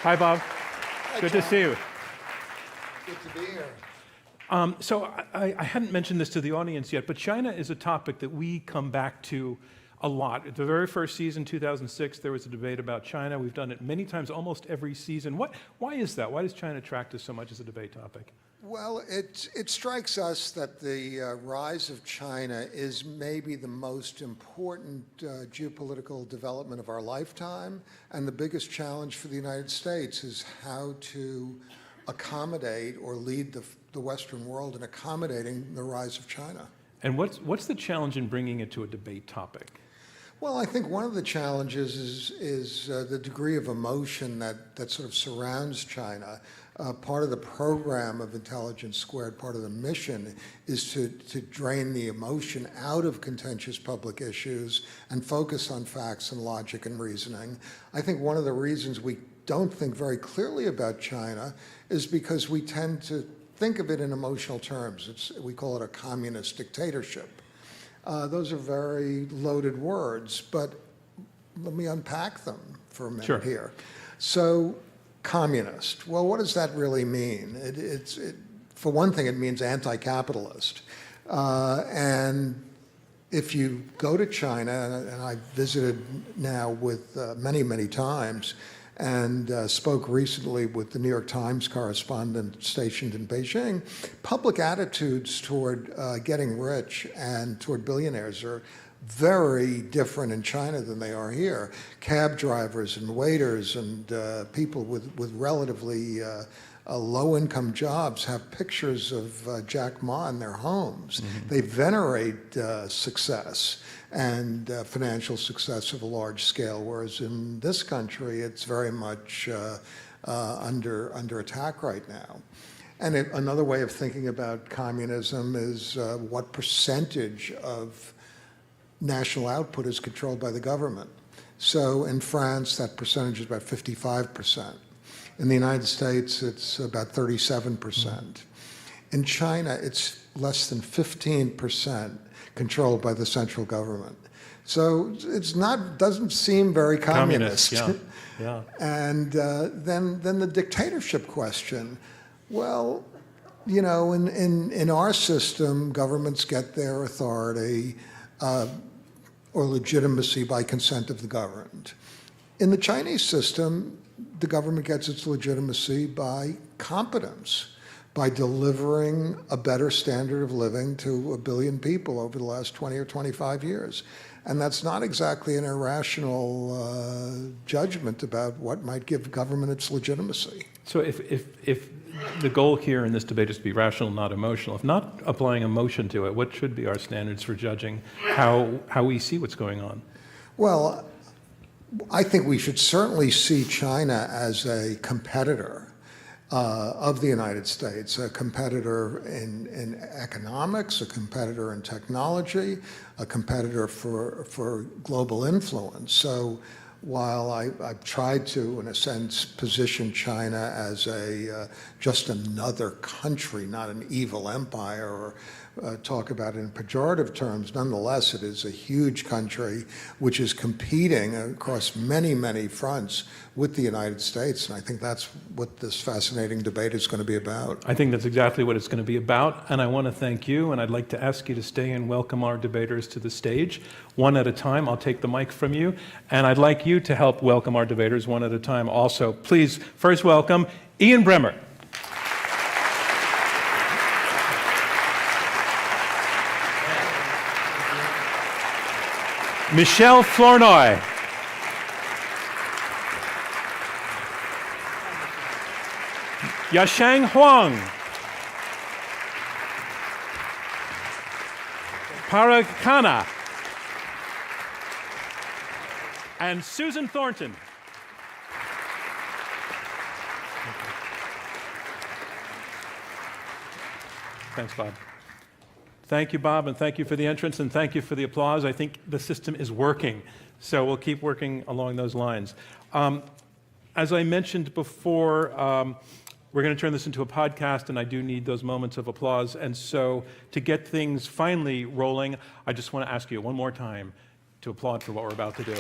Hi, Bob. Hi, Good John. to see you. Good to be here. So I hadn't mentioned this to the audience yet, but China is a topic that we come back to a lot. At the very first season, 2006, there was a debate about China. We've done it many times, almost every season. Why is that? Why does China attract us so much as a debate topic? Well, it strikes us that the rise of China is maybe the most important geopolitical development of our lifetime, and the biggest challenge for the United States is how to accommodate or lead the Western world in accommodating the rise of China. And what's the challenge in bringing it to a debate topic? Well, I think one of the challenges is the degree of emotion that sort of surrounds China. Part of the program of Intelligence Squared, part of the mission, is to drain the emotion out of contentious public issues and focus on facts and logic and reasoning. I think one of the reasons we don't think very clearly about China is because we tend to think of it in emotional terms. We call it a communist dictatorship. Those are very loaded words, but let me unpack them for a minute here. So, communist. Well, what does that really mean? For one thing, it means anti-capitalist. And if you go to China, and I've visited now with many, many times, and spoke recently with the New York Times correspondent stationed in Beijing, public attitudes toward getting rich and toward billionaires are very different in China than they are here. Cab drivers and waiters and people with relatively low-income jobs have pictures of Jack Ma in their homes. Mm-hmm. They venerate success and financial success of a large scale, whereas in this country, it's very much under attack right now. And another way of thinking about communism is what percentage of national output is controlled by the government. So in France, that percentage is about 55%. In the United States, it's about 37%. In China, it's less than 15% controlled by the central government. So doesn't seem very communist. Yeah. And then the dictatorship question. Well, you know, in our system, governments get their authority or legitimacy by consent of the governed. In the Chinese system, the government gets its legitimacy by competence, by delivering a better standard of living to 1 billion people over the last 20 or 25 years. And that's not exactly an irrational judgment about what might give government its legitimacy. So if the goal here in this debate is to be rational, not emotional, if not applying emotion to it, what should be our standards for judging how we see what's going on? Well, I think we should certainly see China as a competitor of the United States, a competitor in economics, a competitor in technology, a competitor for global influence. So while I've tried to, in a sense, position China as just another country, not an evil empire, or talk about it in pejorative terms, nonetheless, it is a huge country which is competing across many, many fronts with the United States. And I think that's what this fascinating debate is going to be about. I think that's exactly what it's going to be about. And I want to thank you, and I'd like to ask you to stay and welcome our debaters to the stage. One at a time. I'll take the mic from you. And I'd like you to help welcome our debaters one at a time also. Please first welcome Ian Bremmer. Michele Flournoy. Shang Huang. Parag Khanna. And Susan Thornton. Thanks, Bob. Thank you, Bob, and thank you for the entrance, and thank you for the applause. I think the system is working, so we'll keep working along those lines. As I mentioned before, we're going to turn this into a podcast, and I do need those moments of applause. And so to get things finally rolling, I just want to ask you one more time to applaud for what we're about to do.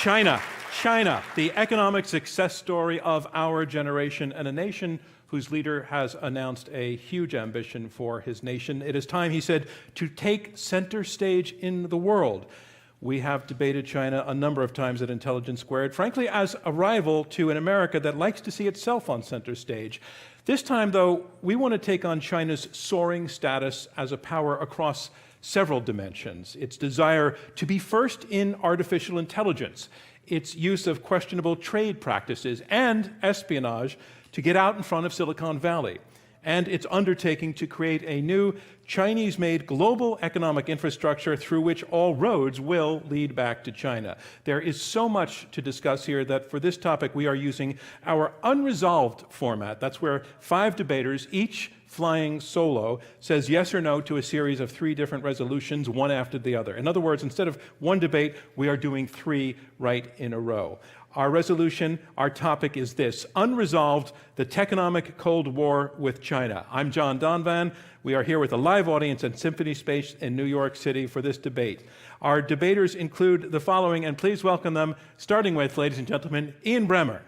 China. China, the economic success story of our generation, and a nation whose leader has announced a huge ambition for his nation. It is time, he said, to take center stage in the world. We have debated China a number of times at Intelligence Squared, frankly, as a rival to an America that likes to see itself on center stage. This time, though, we want to take on China's soaring status as a power across several dimensions. Its desire to be first in artificial intelligence, its use of questionable trade practices and espionage to get out in front of Silicon Valley, and its undertaking to create a new Chinese-made global economic infrastructure through which all roads will lead back to China. There is so much to discuss here that for this topic we are using our Unresolved format. That's where 5 debaters, each flying solo, says yes or no to a series of 3 different resolutions, one after the other. In other words, instead of one debate, we are doing 3 right in a row. Our resolution, our topic is this: Unresolved, the Techonomic Cold War with China. I'm John Donvan. We are here with a live audience at Symphony Space in New York City for this debate. Our debaters include the following, and please welcome them, starting with, ladies and gentlemen, Ian Bremmer.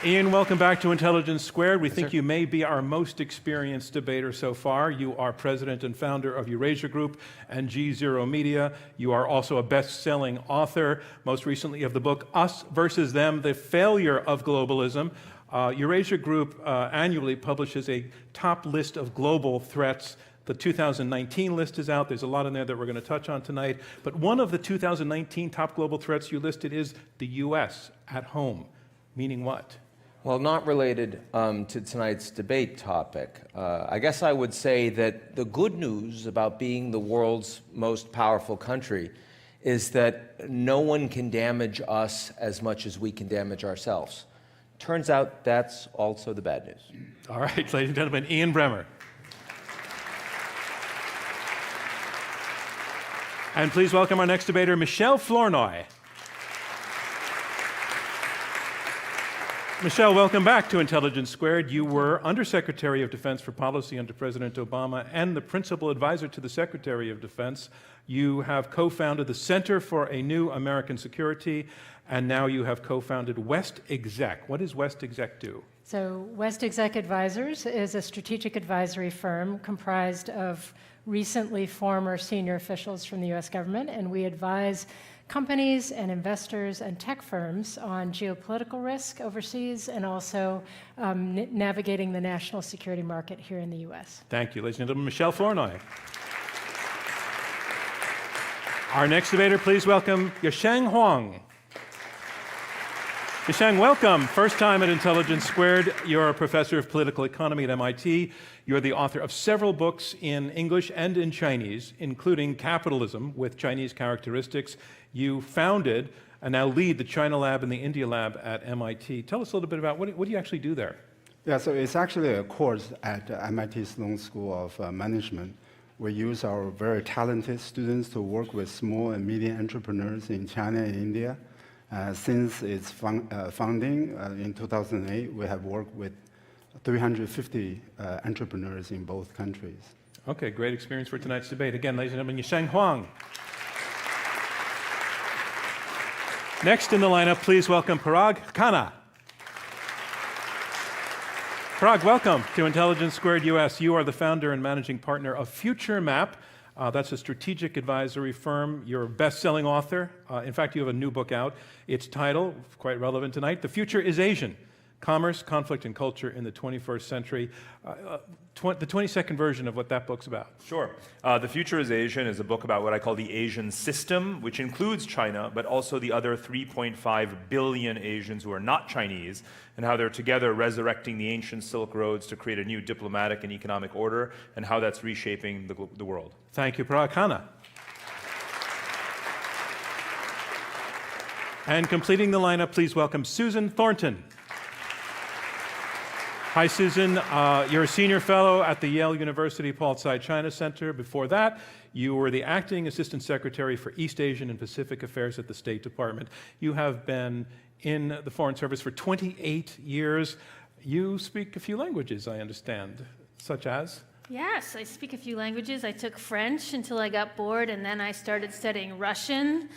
Ian, welcome back to Intelligence Squared. We think you may be our most experienced debater so far. You are president and founder of Eurasia Group and G0 Media. You are also a best-selling author, most recently of the book Us versus Them, The Failure of Globalism. Eurasia Group annually publishes a top list of global threats. The 2019 list is out. There's a lot in there that we're going to touch on tonight. But one of the 2019 top global threats you listed is the U.S. at home. Meaning what? Well, not related to tonight's debate topic. I guess I would say that the good news about being the world's most powerful country is that no one can damage us as much as we can damage ourselves. Turns out that's also the bad news. All right, ladies and gentlemen, Ian Bremmer. And please welcome our next debater, Michele Flournoy. Michele, welcome back to Intelligence Squared. You were Undersecretary of Defense for Policy under President Obama and the principal advisor to the Secretary of Defense. You have co-founded the Center for a New American Security, and now you have co-founded West Exec. What does West Exec do? So West Exec Advisors is a strategic advisory firm comprised of recently former senior officials from the U.S. government, and we advise companies and investors and tech firms on geopolitical risk overseas and also navigating the national security market here in the U.S. Thank you, ladies and gentlemen. Michele Flournoy. Our next debater, please welcome Shang Huang. Shang, welcome. First time at Intelligence Squared. You're a professor of political economy at MIT. You're the author of several books in English and in Chinese, including Capitalism with Chinese Characteristics. You founded and now lead the China Lab and the India Lab at MIT. Tell us a little bit about what do you actually do there? Yeah, so it's actually a course at MIT Sloan School of Management. We use our very talented students to work with small and medium entrepreneurs in China and India. Since its founding in 2008, we have worked with 350 entrepreneurs in both countries. Okay, great experience for tonight's debate. Again, ladies and gentlemen, Shang Huang. Next in the lineup, please welcome Parag Khanna. Parag, welcome to Intelligence Squared US. You are the founder and managing partner of Future Map. That's a strategic advisory firm. You're a best-selling author. In fact, you have a new book out. Its title, quite relevant tonight, The Future is Asian: Commerce, Conflict, and Culture in the 21st Century. The 22nd version of what that book's about. Sure. The Future is Asian is a book about what I call the Asian system, which includes China, but also the other 3.5 billion Asians who are not Chinese, and how they're together resurrecting the ancient Silk Roads to create a new diplomatic and economic order, and how that's reshaping the world. Thank you, Parag Khanna. And completing the lineup, please welcome Susan Thornton. Hi, Susan. You're a senior fellow at the Yale University Paul Tsai China Center. Before that, you were the acting assistant secretary for East Asian and Pacific Affairs at the State Department. You have been in the Foreign Service for 28 years. You speak a few languages, I understand, such as? Yes, I speak a few languages. I took French until I got bored, and then I started studying Russian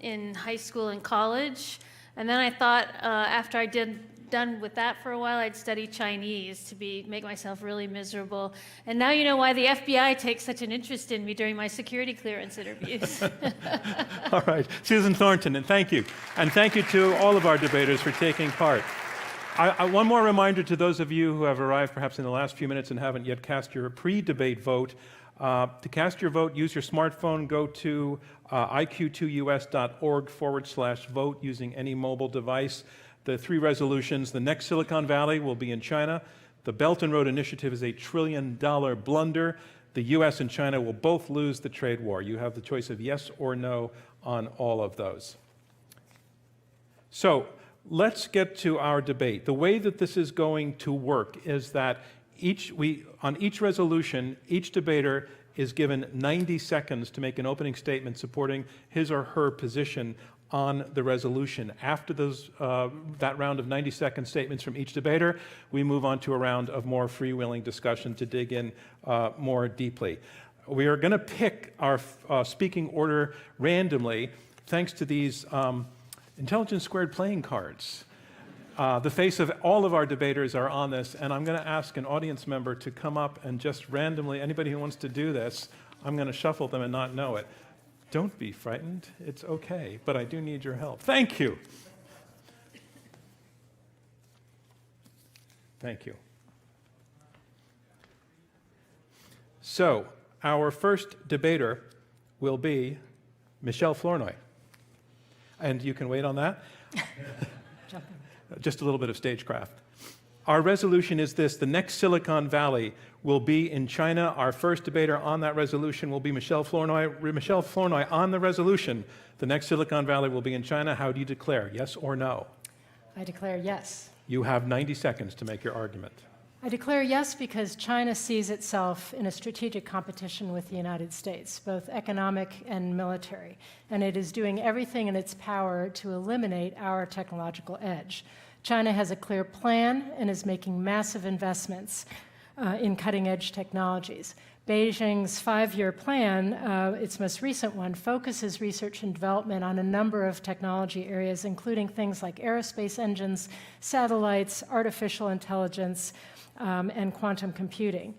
in high school and college. And then I thought after I done with that for a while, I'd study Chinese to make myself really miserable. And now you know why the FBI takes such an interest in me during my security clearance interviews. All right, Susan Thornton, and thank you. And thank you to all of our debaters for taking part. One more reminder to those of you who have arrived perhaps in the last few minutes and haven't yet cast your pre-debate vote. To cast your vote, use your smartphone, go to iq2us.org/vote using any mobile device. The three resolutions: the next Silicon Valley will be in China. The Belt and Road Initiative is a $1 trillion blunder. The US and China will both lose the trade war. You have the choice of yes or no on all of those. So let's get to our debate. The way that this is going to work is that on each resolution, each debater is given 90 seconds to make an opening statement supporting his or her position on the resolution. After that round of 90-second statements from each debater, we move on to a round of more freewheeling discussion to dig in more deeply. We are going to pick our speaking order randomly thanks to these Intelligence Squared playing cards. The face of all of our debaters are on this, and I'm going to ask an audience member to come up and just randomly, anybody who wants to do this, I'm going to shuffle them and not know it. Don't be frightened. It's okay, but I do need your help. Thank you. Thank you. So, our first debater will be Michele Flournoy. And you can wait on that. Just a little bit of stagecraft. Our resolution is this: the next Silicon Valley will be in China. Our first debater on that resolution will be Michele Flournoy. Michele Flournoy, on the resolution, the next Silicon Valley will be in China. How do you declare, yes or no? I declare yes. You have 90 seconds to make your argument. I declare yes because China sees itself in a strategic competition with the United States, both economic and military, and it is doing everything in its power to eliminate our technological edge. China has a clear plan and is making massive investments in cutting-edge technologies. Beijing's 5-year plan, its most recent one, focuses research and development on a number of technology areas, including things like aerospace engines, satellites, artificial intelligence, and quantum computing.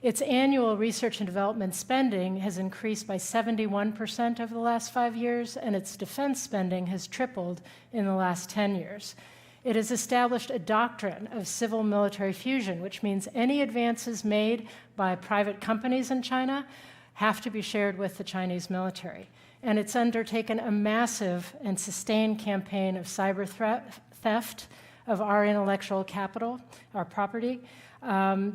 Its annual research and development spending has increased by 71% over the last 5 years, and its defense spending has tripled in the last 10 years. It has established a doctrine of civil-military fusion, which means any advances made by private companies in China have to be shared with the Chinese military. And it's undertaken a massive and sustained campaign of cyber theft of our intellectual capital, our property,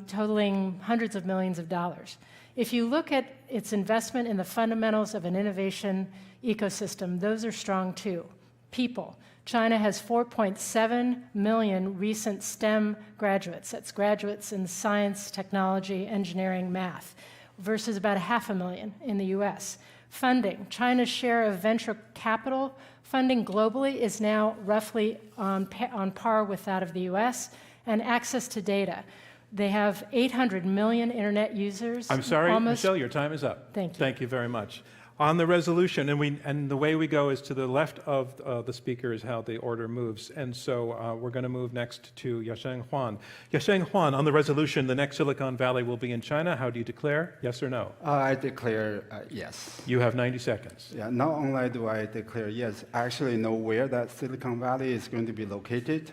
totaling hundreds of millions of dollars. If you look at its investment in the fundamentals of an innovation ecosystem, those are strong too. People. China has 4.7 million recent STEM graduates. That's graduates in science, technology, engineering, math, versus about 500,000 in the US. Funding. China's share of venture capital funding globally is now roughly on par with that of the US, and access to data. They have 800 million internet users. I'm sorry, Michele, your time is up. Thank you. Thank you very much. On the resolution, and the way we go is to the left of the speaker is how the order moves. And so we're going to move next to Shang Huang. Shang Huang, on the resolution, the next Silicon Valley will be in China. How do you declare? Yes or no? I declare yes. You have 90 seconds. Yeah, not only do I declare yes, I actually know where that Silicon Valley is going to be located.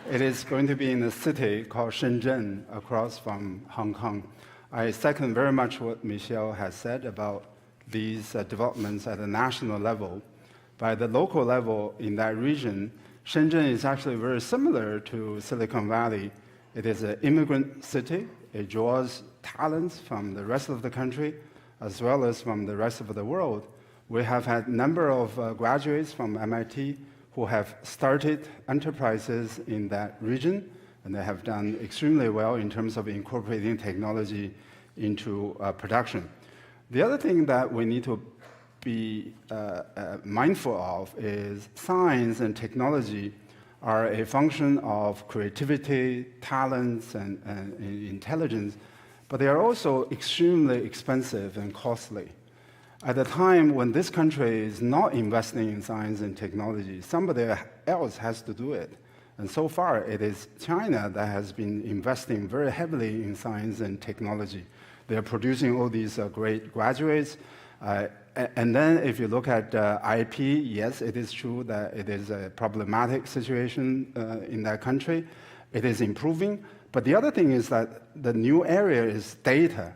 It is going to be in a city called Shenzhen, across from Hong Kong. I second very much what Michele has said about these developments at the national level. By the local level in that region, Shenzhen is actually very similar to Silicon Valley. It is an immigrant city. It draws talents from the rest of the country as well as from the rest of the world. We have had a number of graduates from MIT who have started enterprises in that region, and they have done extremely well in terms of incorporating technology into production. The other thing that we need to be mindful of is science and technology are a function of creativity, talents, and intelligence, but they are also extremely expensive and costly. At a time when this country is not investing in science and technology, somebody else has to do it. And so far, it is China that has been investing very heavily in science and technology. They're producing all these great graduates. And then if you look at IP, yes, it is true that it is a problematic situation in that country. It is improving. But the other thing is that the new area is data.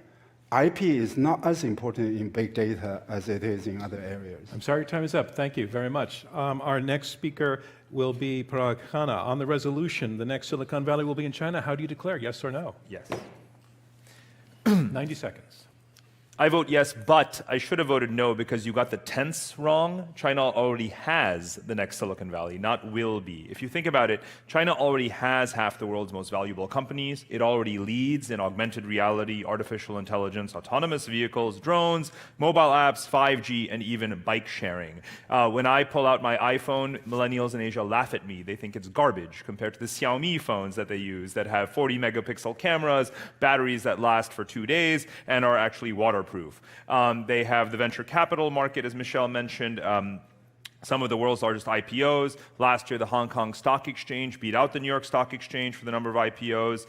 IP is not as important in big data as it is in other areas. I'm sorry, your time is up. Thank you very much. Our next speaker will be Parag Khanna. On the resolution, the next Silicon Valley will be in China. How do you declare, yes or no? Yes. 90 seconds. I vote yes, but I should have voted no because you got the tense wrong. China already has the next Silicon Valley, not will be. If you think about it, China already has half the world's most valuable companies. It already leads in augmented reality, artificial intelligence, autonomous vehicles, drones, mobile apps, 5G, and even bike sharing. When I pull out my iPhone, millennials in Asia laugh at me. They think it's garbage compared to the Xiaomi phones that they use that have 40 megapixel cameras, batteries that last for 2 days, and are actually waterproof. They have the venture capital market, as Michele mentioned. Some of the world's largest IPOs. Last year, the Hong Kong Stock Exchange beat out the New York Stock Exchange for the number of IPOs.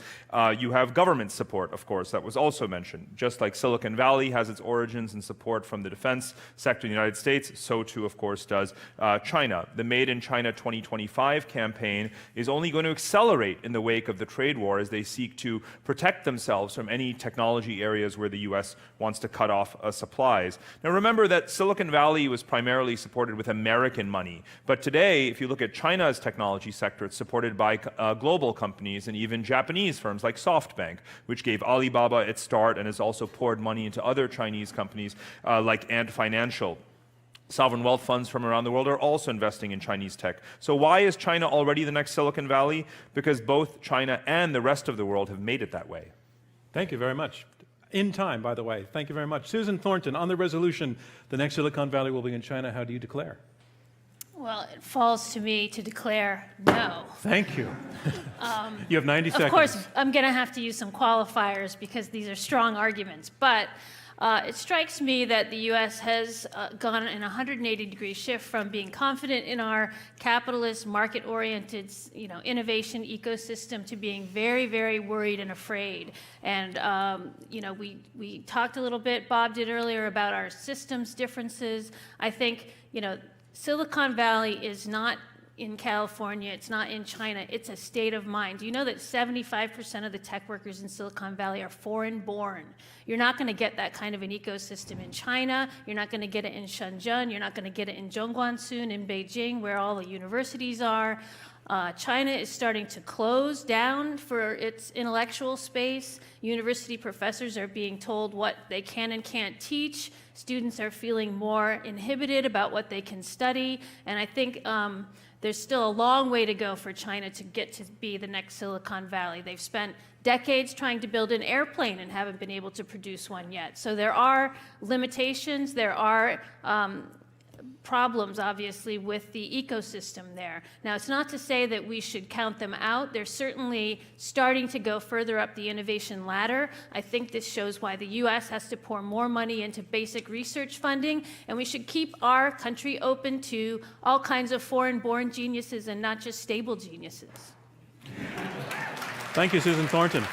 You have government support, of course, that was also mentioned. Just like Silicon Valley has its origins and support from the defense sector in the United States, so too, of course, does China. The Made in China 2025 campaign is only going to accelerate in the wake of the trade war as they seek to protect themselves from any technology areas where the U.S. wants to cut off supplies. Now, remember that Silicon Valley was primarily supported with American money. But today, if you look at China's technology sector, it's supported by global companies and even Japanese firms like SoftBank, which gave Alibaba its start and has also poured money into other Chinese companies like Ant Financial. Sovereign wealth funds from around the world are also investing in Chinese tech. So why is China already the next Silicon Valley? Because both China and the rest of the world have made it that way. Thank you very much. In time, by the way. Thank you very much. Susan Thornton, on the resolution, the next Silicon Valley will be in China. How do you declare? Well, it falls to me to declare no. Thank you. You have 90 seconds. Of course, I'm going to have to use some qualifiers because these are strong arguments. But it strikes me that the U.S. has gone in a 180-degree shift from being confident in our capitalist, market-oriented, innovation ecosystem to being very, very worried and afraid. And we talked a little bit. Bob did earlier about our systems differences. I think Silicon Valley is not in California, it's not in China, it's a state of mind. Do you know that 75% of the tech workers in Silicon Valley are foreign-born? You're not going to get that kind of an ecosystem in China, you're not going to get it in Shenzhen, you're not going to get it in Zhongguan soon, in Beijing, where all the universities are. China is starting to close down for its intellectual space. University professors are being told what they can and can't teach. Students are feeling more inhibited about what they can study. And I think there's still a long way to go for China to get to be the next Silicon Valley. They've spent decades trying to build an airplane and haven't been able to produce one yet. So there are limitations. There are problems, obviously, with the ecosystem there. Now, it's not to say that we should count them out. They're certainly starting to go further up the innovation ladder. I think this shows why the U.S. has to pour more money into basic research funding, and we should keep our country open to all kinds of foreign-born geniuses and not just stable geniuses. Thank you, Susan Thornton.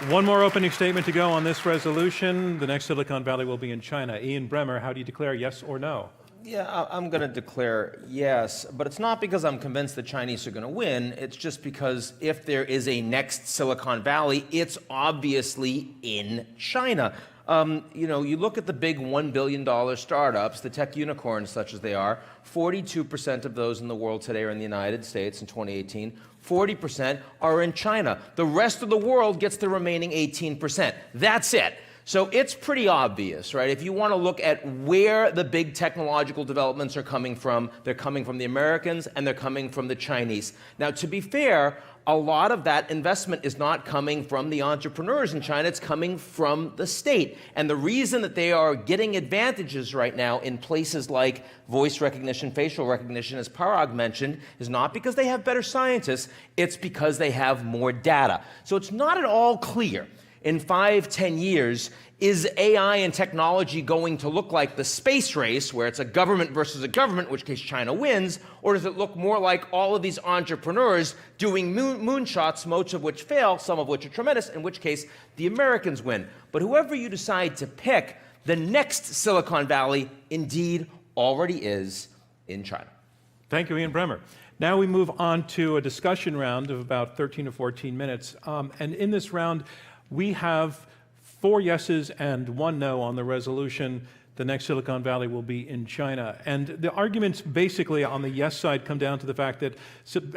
One more opening statement to go on this resolution. The next Silicon Valley will be in China. Ian Bremmer, how do you declare, yes or no? Yeah, I'm going to declare yes, but it's not because I'm convinced the Chinese are going to win. It's just because if there is a next Silicon Valley, it's obviously in China. You look at the big $1 billion startups, the tech unicorns such as they are, 42% of those in the world today are in the United States in 2018. 40% are in China. The rest of the world gets the remaining 18%. That's it. So it's pretty obvious, right? If you want to look at where the big technological developments are coming from, they're coming from the Americans and they're coming from the Chinese. Now, to be fair, a lot of that investment is not coming from the entrepreneurs in China, it's coming from the state. And the reason that they are getting advantages right now in places like voice recognition, facial recognition, as Parag mentioned, is not because they have better scientists, it's because they have more data. So it's not at all clear in 5, 10 years, is AI and technology going to look like the space race, where it's a government versus a government, in which case China wins, or does it look more like all of these entrepreneurs doing moonshots, most of which fail, some of which are tremendous, in which case the Americans win. But whoever you decide to pick, the next Silicon Valley indeed already is in China. Thank you, Ian Bremmer. Now we move on to a discussion round of about 13 to 14 minutes. And in this round, we have 4 yeses and 1 no on the resolution. The next Silicon Valley will be in China. And the arguments basically on the yes side come down to the fact that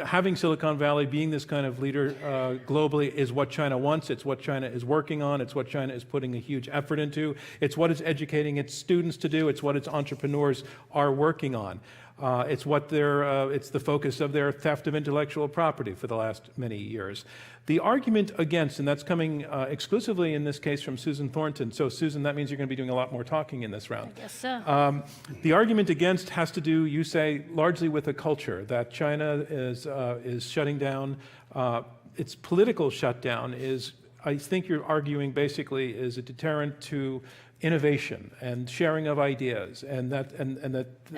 having Silicon Valley being this kind of leader globally is what China wants. It's what China is working on. It's what China is putting a huge effort into. It's what it's educating its students to do. It's what its entrepreneurs are working on. It's the focus of their theft of intellectual property for the last many years. The argument against, and that's coming exclusively in this case from Susan Thornton. So Susan, that means you're going to be doing a lot more talking in this round. I guess so. The argument against has to do, you say, largely with a culture, that China is shutting down. Its political shutdown is, I think you're arguing basically, is a deterrent to innovation and sharing of ideas, and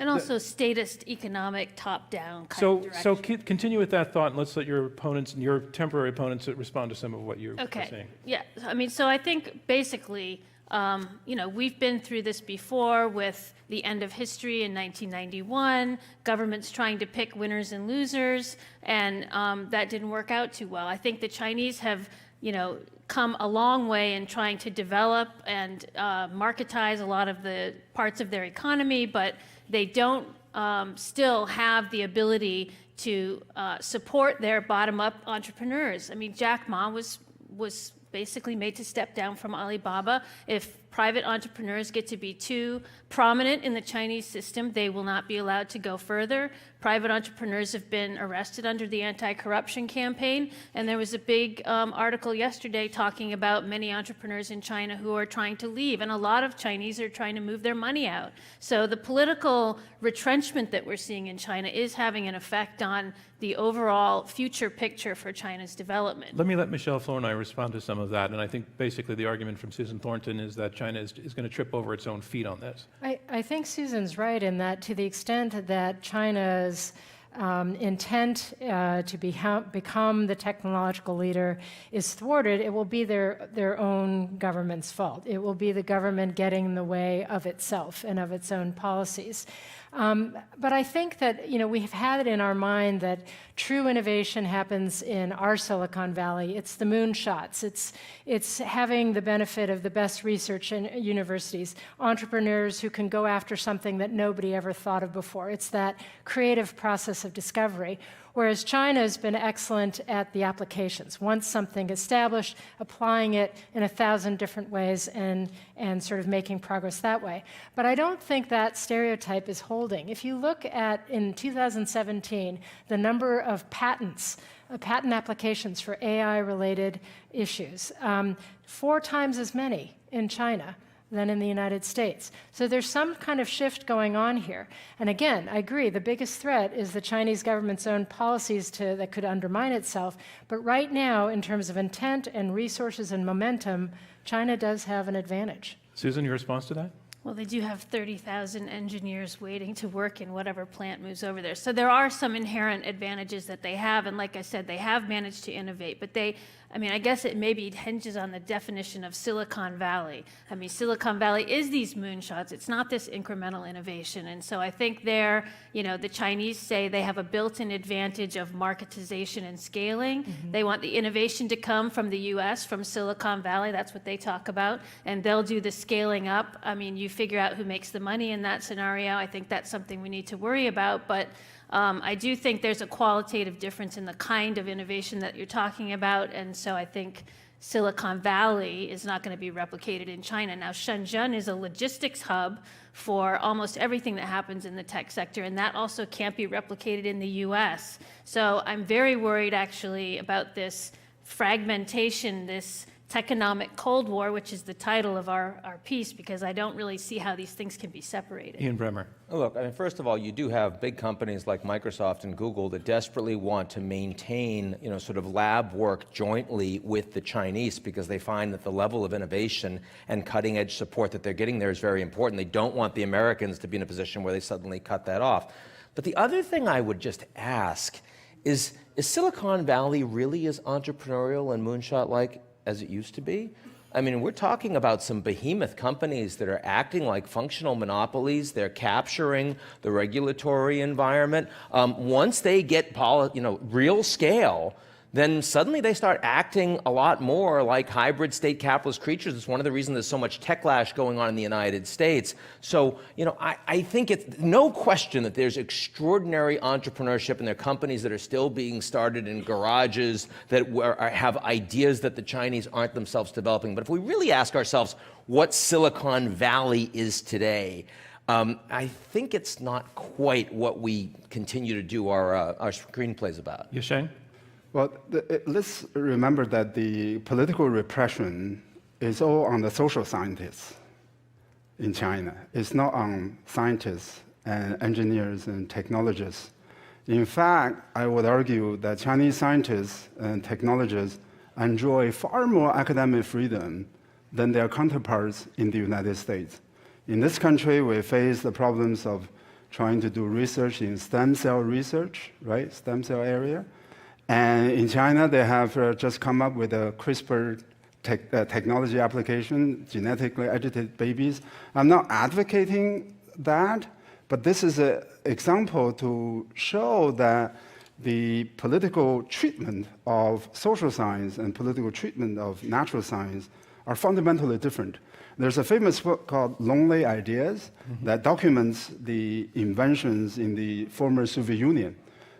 also statist economic top-down kind of direction. So continue with that thought, and let's let your opponents and your temporary opponents respond to some of what you're saying. Yeah, I mean, so I think basically, we've been through this before with the end of history in 1991, governments trying to pick winners and losers, and that didn't work out too well. I think the Chinese have, come a long way in trying to develop and marketize a lot of the parts of their economy, but they don't still have the ability to support their bottom-up entrepreneurs. I mean, Jack Ma was basically made to step down from Alibaba. If private entrepreneurs get to be too prominent in the Chinese system, they will not be allowed to go further. Private entrepreneurs have been arrested under the anti-corruption campaign, and there was a big article yesterday talking about many entrepreneurs in China who are trying to leave, and a lot of Chinese are trying to move their money out. So the political retrenchment that we're seeing in China is having an effect on the overall future picture for China's development. Let me let Michele Flournoy respond to some of that, and I think basically the argument from Susan Thornton is that China is going to trip over its own feet on this. I think Susan's right in that to the extent that China's intent to become the technological leader is thwarted, it will be their own government's fault. It will be the government getting in the way of itself and of its own policies. But I think that we have had it in our mind that true innovation happens in our Silicon Valley. It's the moonshots. It's having the benefit of the best research in universities, entrepreneurs who can go after something that nobody ever thought of before. It's that creative process of discovery. Whereas China has been excellent at the applications. Once something established, applying it in 1,000 different ways and sort of making progress that way. But I don't think that stereotype is holding. If you look at, in 2017, the number of patents, patent applications for AI-related issues, 4 times as many in China than in the United States. So there's some kind of shift going on here. And again, I agree, the biggest threat is the Chinese government's own policies that could undermine itself. But right now, in terms of intent and resources and momentum, China does have an advantage. Susan, your response to that? Well, they do have 30,000 engineers waiting to work in whatever plant moves over there. So there are some inherent advantages that they have. And like I said, they have managed to innovate. But I guess it maybe hinges on the definition of Silicon Valley. I mean, Silicon Valley is these moonshots. It's not this incremental innovation. And so I think the Chinese say they have a built-in advantage of marketization and scaling. Mm-hmm. They want the innovation to come from the US, from Silicon Valley. That's what they talk about. And they'll do the scaling up. I mean, you figure out who makes the money in that scenario. I think that's something we need to worry about. But I do think there's a qualitative difference in the kind of innovation that you're talking about, and so I think Silicon Valley is not going to be replicated in China. Now, Shenzhen is a logistics hub for almost everything that happens in the tech sector, and that also can't be replicated in the US. So I'm very worried, actually, about this fragmentation, this Techonomic Cold War, which is the title of our piece, because I don't really see how these things can be separated. Ian Bremmer. Look, I mean, first of all, you do have big companies like Microsoft and Google that desperately want to maintain, sort of lab work jointly with the Chinese because they find that the level of innovation and cutting edge support that they're getting there is very important. They don't want the Americans to be in a position where they suddenly cut that off. But the other thing I would just ask is Silicon Valley really as entrepreneurial and moonshot-like as it used to be? I mean, we're talking about some behemoth companies that are acting like functional monopolies. They're capturing the regulatory environment. Once they get real scale, then suddenly they start acting a lot more like hybrid state capitalist creatures. It's one of the reasons there's so much techlash going on in the United States. So, I think it's no question that there's extraordinary entrepreneurship, and there are companies that are still being started in garages that have ideas that the Chinese aren't themselves developing. But if we really ask ourselves what Silicon Valley is today, I think it's not quite what we continue to do our screenplays about. Yasheng? Well, let's remember that the political repression is all on the social scientists in China. It's not on scientists and engineers and technologists. In fact, I would argue that Chinese scientists and technologists enjoy far more academic freedom than their counterparts in the United States. In this country, we face the problems of trying to do research in stem cell research, right? Stem cell area. And in China, they have just come up with a CRISPR technology application, genetically edited babies. I'm not advocating that, but this is an example to show that the political treatment of social science and political treatment of natural science are fundamentally different. There's a famous book called Lonely Ideas that documents the inventions in the former Soviet Union.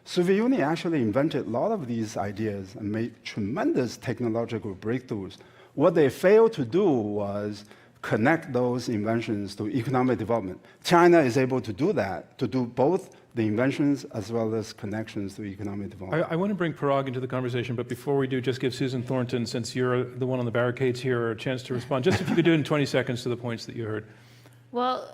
Soviet Union actually invented a lot of these ideas and made tremendous technological breakthroughs. What they failed to do was connect those inventions to economic development. China is able to do that, to do both the inventions as well as connections to economic development. I want to bring Parag into the conversation, but before we do, just give Susan Thornton, since you're the one on the barricades here, a chance to respond. Just if you could do it in 20 seconds to the points that you heard. Well,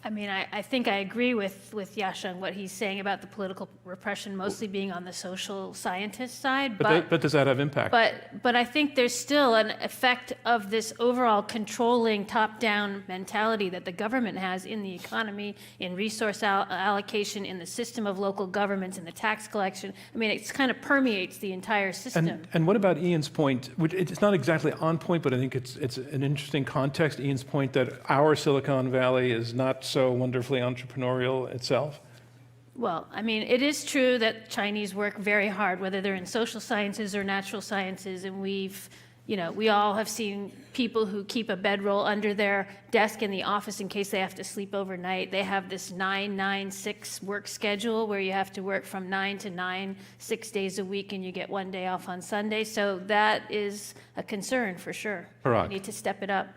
I think I agree with Yasheng, what he's saying about the political repression mostly being on the social scientist side. But does that have impact? But I think there's still an effect of this overall controlling top-down mentality that the government has in the economy, in resource allocation, in the system of local governments, in the tax collection. I mean, it kind of permeates the entire system. And what about Ian's point, which it's not exactly on point, but I think it's an interesting context, Ian's point that our Silicon Valley is not so wonderfully entrepreneurial itself? Well, I mean, it is true that Chinese work very hard, whether they're in social sciences or natural sciences, and we all have seen people who keep a bedroll under their desk in the office in case they have to sleep overnight. They have this 9-9-6 work schedule where you have to work from 9 to 9, 6 days a week, and you get 1 day off on Sunday. So that is a concern for sure. Parag. We need to step it up.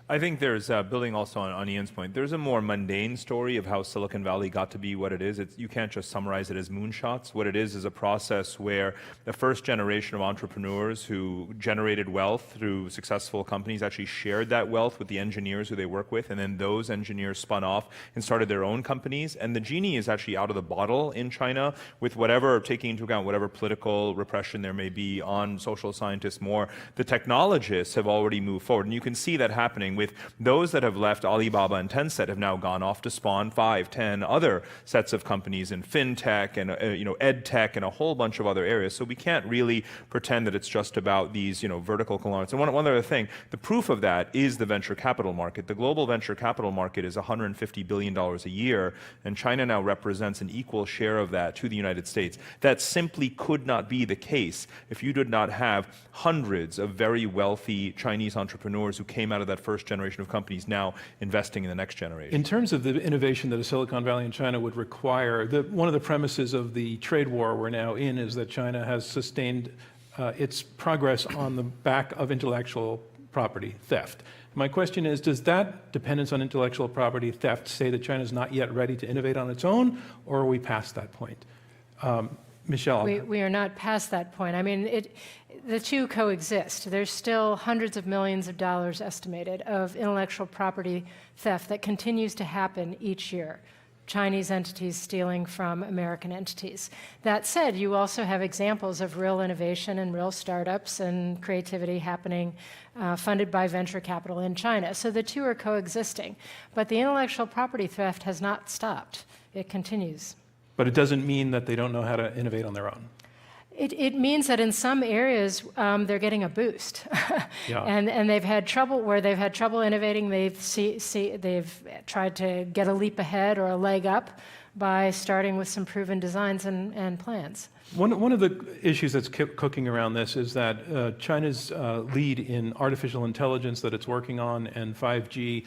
I think there's, building also on Ian's point, there's a more mundane story of how Silicon Valley got to be what it is. You can't just summarize it as moonshots. What it is a process where the first generation of entrepreneurs who generated wealth through successful companies actually shared that wealth with the engineers who they work with, and then those engineers spun off and started their own companies. And the genie is actually out of the bottle in China with whatever, taking into account whatever political repression there may be on social scientists more. The technologists have already moved forward, and you can see that happening with those that have left Alibaba and Tencent have now gone off to spawn 5, 10 other sets of companies in fintech and ed tech and a whole bunch of other areas. So we can't really pretend that it's just about these vertical conglomerates. And one other thing, the proof of that is the venture capital market. The global venture capital market is $150 billion a year, and China now represents an equal share of that to the United States. That simply could not be the case if you did not have hundreds of very wealthy Chinese entrepreneurs who came out of that first generation of companies now investing in the next generation. In terms of the innovation that a Silicon Valley in China would require, one of the premises of the trade war we're now in is that China has sustained its progress on the back of intellectual property theft. My question is, does that dependence on intellectual property theft say that China is not yet ready to innovate on its own, or are we past that point? Michele? We are not past that point. I mean, the two coexist. There's still hundreds of millions of dollars estimated of intellectual property theft that continues to happen each year. Chinese entities stealing from American entities. That said, you also have examples of real innovation and real startups and creativity happening funded by venture capital in China. So the two are coexisting. But the intellectual property theft has not stopped. It continues. But it doesn't mean that they don't know how to innovate on their own. It means that in some areas they're getting a boost, Yeah. and they've had trouble where they've had trouble innovating. They've tried to get a leap ahead or a leg up by starting with some proven designs and plans. One of the issues that's cooking around this is that China's lead in artificial intelligence that it's working on and 5G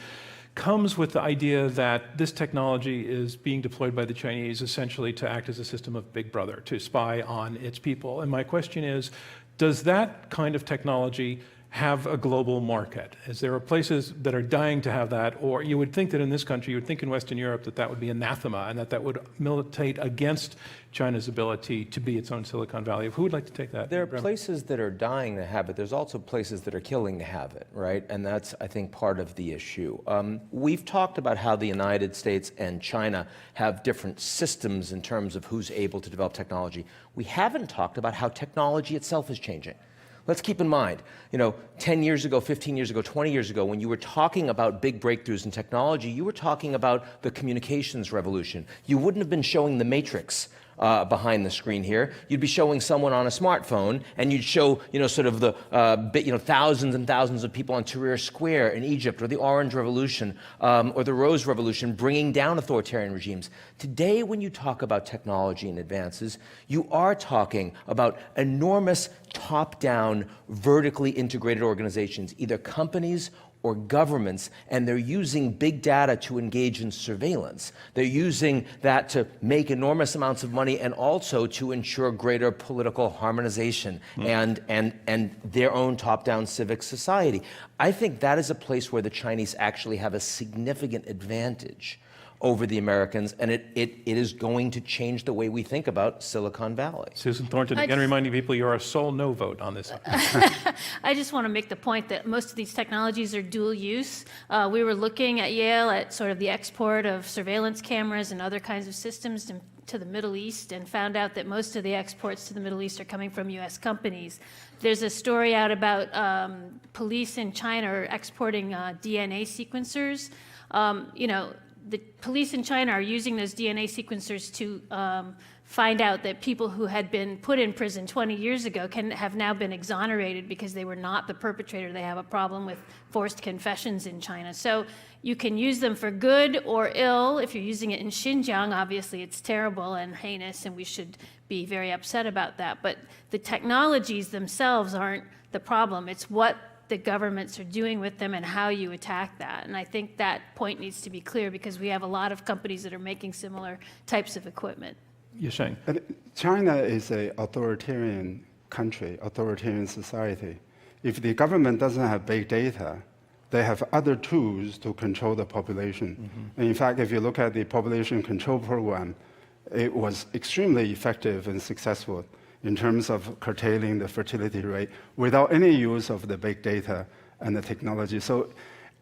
comes with the idea that this technology is being deployed by the Chinese essentially to act as a system of Big Brother, to spy on its people. And my question is, does that kind of technology have a global market? Is there places that are dying to have that? Or you would think that in this country, you would think in Western Europe that that would be anathema and that would militate against China's ability to be its own Silicon Valley. Who would like to take that? There are places that are dying to have it. There's also places that are killing to have it, right? And that's, I think, part of the issue. We've talked about how the United States and China have different systems in terms of who's able to develop technology. We haven't talked about how technology itself is changing. Let's keep in mind, 10 years ago, 15 years ago, 20 years ago, when you were talking about big breakthroughs in technology, you were talking about the communications revolution. You wouldn't have been showing the Matrix behind the screen here. You'd be showing someone on a smartphone, and you'd show, sort of the, thousands and thousands of people on Tahrir Square in Egypt, or the Orange Revolution, or the Rose Revolution, bringing down authoritarian regimes. Today, when you talk about technology and advances, you are talking about enormous top-down, vertically integrated organizations, either companies or governments, and they're using big data to engage in surveillance. They're using that to make enormous amounts of money and also to ensure greater political harmonization and their own top-down civic society. I think that is a place where the Chinese actually have a significant advantage over the Americans, and it is going to change the way we think about Silicon Valley. Susan Thornton, again reminding people you are a sole no vote on this. I just want to make the point that most of these technologies are dual use. We were looking at Yale at sort of the export of surveillance cameras and other kinds of systems to the Middle East, and found out that most of the exports to the Middle East are coming from U.S. companies. There's a story out about police in China are exporting DNA sequencers. The police in China are using those DNA sequencers to find out that people who had been put in prison 20 years ago have now been exonerated because they were not the perpetrator. They have a problem with forced confessions in China. So you can use them for good or ill. If you're using it in Xinjiang, obviously it's terrible and heinous, and we should be very upset about that. But the technologies themselves aren't the problem. It's what the governments are doing with them and how you attack that. And I think that point needs to be clear because we have a lot of companies that are making similar types of equipment. Yisheng. China is an authoritarian country, authoritarian society. If the government doesn't have big data, they have other tools to control the population. And in fact, if you look at the population control program, it was extremely effective and successful in terms of curtailing the fertility rate without any use of the big data and the technology. So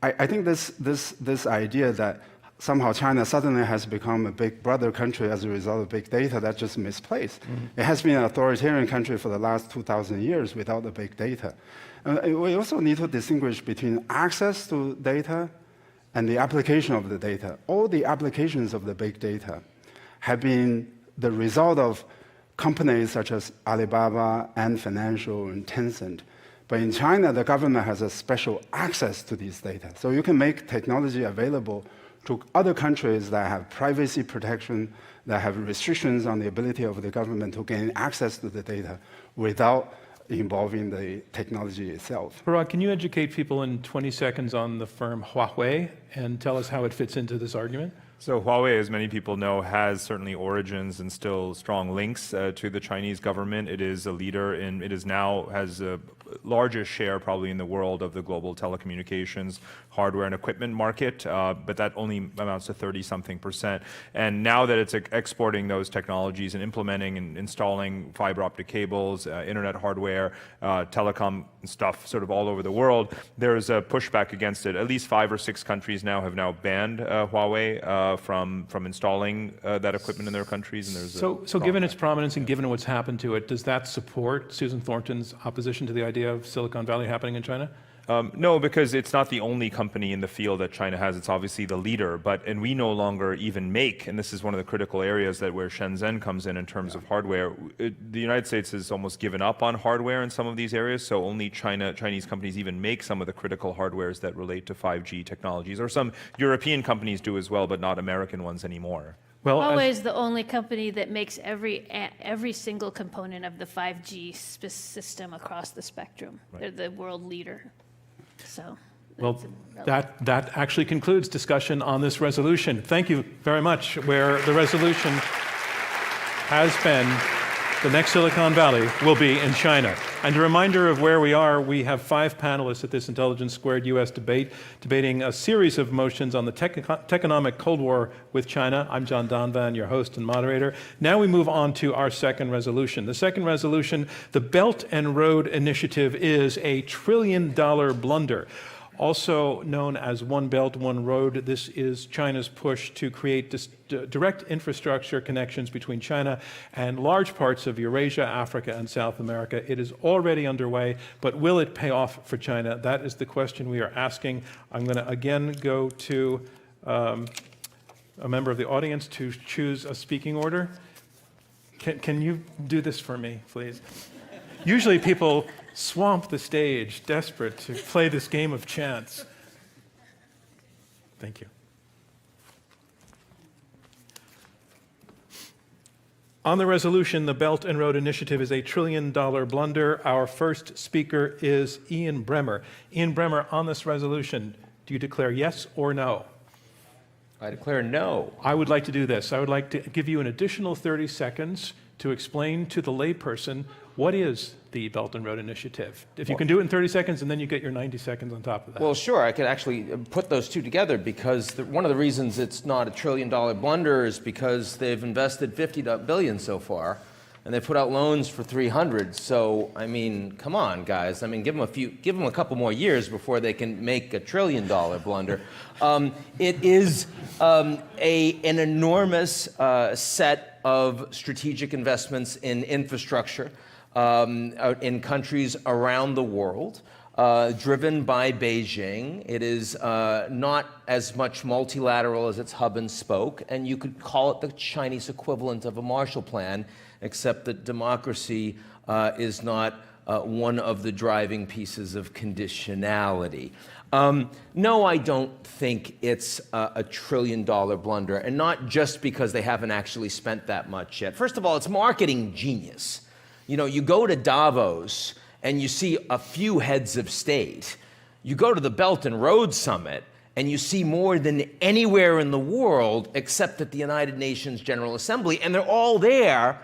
I think this idea that somehow China suddenly has become a big brother country as a result of big data, that's just misplaced. It has been an authoritarian country for the last 2,000 years without the big data. We also need to distinguish between access to data and the application of the data. All the applications of the big data have been the result of companies such as Alibaba, Ant Financial, and Tencent. But in China, the government has a special access to these data. So you can make technology available to other countries that have privacy protection, that have restrictions on the ability of the government to gain access to the data without involving the technology itself. Parag, can you educate people in 20 seconds on the firm Huawei and tell us how it fits into this argument? So Huawei, as many people know, has certainly origins and still strong links to the Chinese government. It is a leader in, it is now has a largest share probably in the world of the global telecommunications hardware and equipment market, but that only amounts to 30-something%. And now that it's exporting those technologies and implementing and installing fiber optic cables, internet hardware, telecom stuff sort of all over the world, there's a pushback against it. At least 5 or 6 countries now have banned Huawei from installing that equipment in their countries. And there's So given its prominence and given what's happened to it, does that support Susan Thornton's opposition to the idea of Silicon Valley happening in China? No, because it's not the only company in the field that China has. It's obviously the leader, and we no longer even make, and this is one of the critical areas that where Shenzhen comes in terms of hardware. The United States has almost given up on hardware in some of these areas, so only Chinese companies even make some of the critical hardwares that relate to 5G technologies, or some European companies do as well, but not American ones anymore. Well, Huawei is the only company that makes every single component of the 5G system across the spectrum. They're the world leader. So. well, that actually concludes discussion on this resolution. Thank you very much. Where the resolution has been, the next Silicon Valley will be in China. And a reminder of where we are, we have 5 panelists at this Intelligence Squared U.S. debate, debating a series of motions on the Techonomic Cold War with China. I'm John Donvan, your host and moderator. Now we move on to our second resolution. The second resolution, the Belt and Road Initiative is a $1 trillion blunder. Also known as One Belt, One Road, this is China's push to create direct infrastructure connections between China and large parts of Eurasia, Africa, and South America. It is already underway, but will it pay off for China? That is the question we are asking. I'm going to again go to a member of the audience to choose a speaking order. Can you do this for me, please? Usually people swamp the stage, desperate to play this game of chance. Thank you. On the resolution, the Belt and Road Initiative is a $1 trillion blunder. Our first speaker is Ian Bremmer. Ian Bremmer, on this resolution, do you declare yes or no? I declare no. I would like to do this. I would like to give you an additional 30 seconds to explain to the layperson what is the Belt and Road Initiative. If you can do it in 30 seconds, and then you get your 90 seconds on top of that. Well, sure, I could actually put those two together, because one of the reasons it's not a $1 trillion blunder is because they've invested $50 billion so far, and they put out loans for 300. So, I mean, come on, guys. I mean, give them a couple more years before they can make a $1 trillion blunder. It is an enormous set of strategic investments in infrastructure in countries around the world, driven by Beijing. It is not as much multilateral as its hub and spoke, and you could call it the Chinese equivalent of a Marshall Plan, except that democracy is not one of the driving pieces of conditionality. No, I don't think it's a $1 trillion blunder, and not just because they haven't actually spent that much yet. First of all, it's marketing genius. You know, you go to Davos and you see a few heads of state. You go to the Belt and Road Summit and you see more than anywhere in the world except at the United Nations General Assembly, and they're all there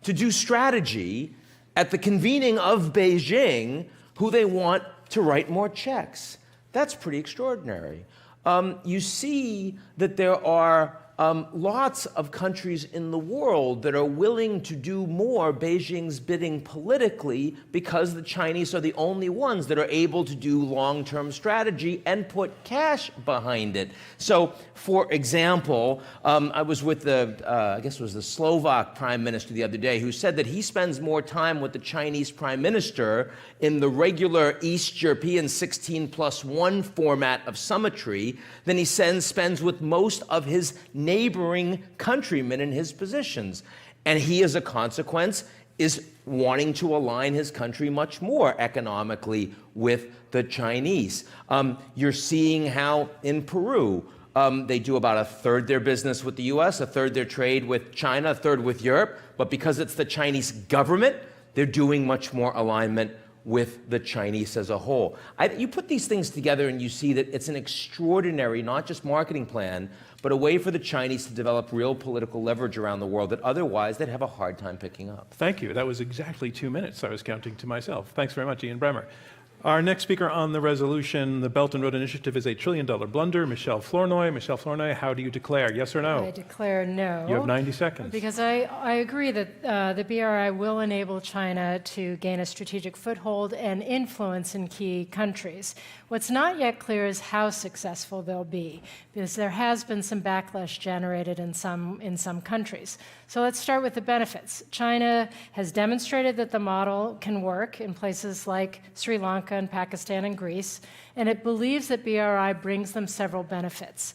to do strategy at the convening of Beijing, who they want to write more checks. That's pretty extraordinary. You see that there are lots of countries in the world that are willing to do more Beijing's bidding politically, because the Chinese are the only ones that are able to do long-term strategy and put cash behind it. So, for example, I was with I guess it was the Slovak Prime Minister the other day, who said that he spends more time with the Chinese Prime Minister in the regular East European 16+1 format of summitry than he spends with most of his neighboring countrymen in his positions. And he, as a consequence, is wanting to align his country much more economically with the Chinese. You're seeing how in Peru, they do about 1/3 their business with the US, 1/3 their trade with China, 1/3 with Europe, but because it's the Chinese government, they're doing much more alignment with the Chinese as a whole. You put these things together and you see that it's an extraordinary, not just marketing plan, but a way for the Chinese to develop real political leverage around the world that otherwise they'd have a hard time picking up. Thank you. That was exactly 2 minutes I was counting to myself. Thanks very much, Ian Bremmer. Our next speaker on the resolution, the Belt and Road Initiative is a $1 trillion blunder, Michele Flournoy. Michele Flournoy, how do you declare? Yes or no? I declare no. You have 90 seconds. Because I agree that the BRI will enable China to gain a strategic foothold and influence in key countries. What's not yet clear is how successful they'll be, because there has been some backlash generated in some countries. So let's start with the benefits. China has demonstrated that the model can work in places like Sri Lanka and Pakistan and Greece, and it believes that BRI brings them several benefits.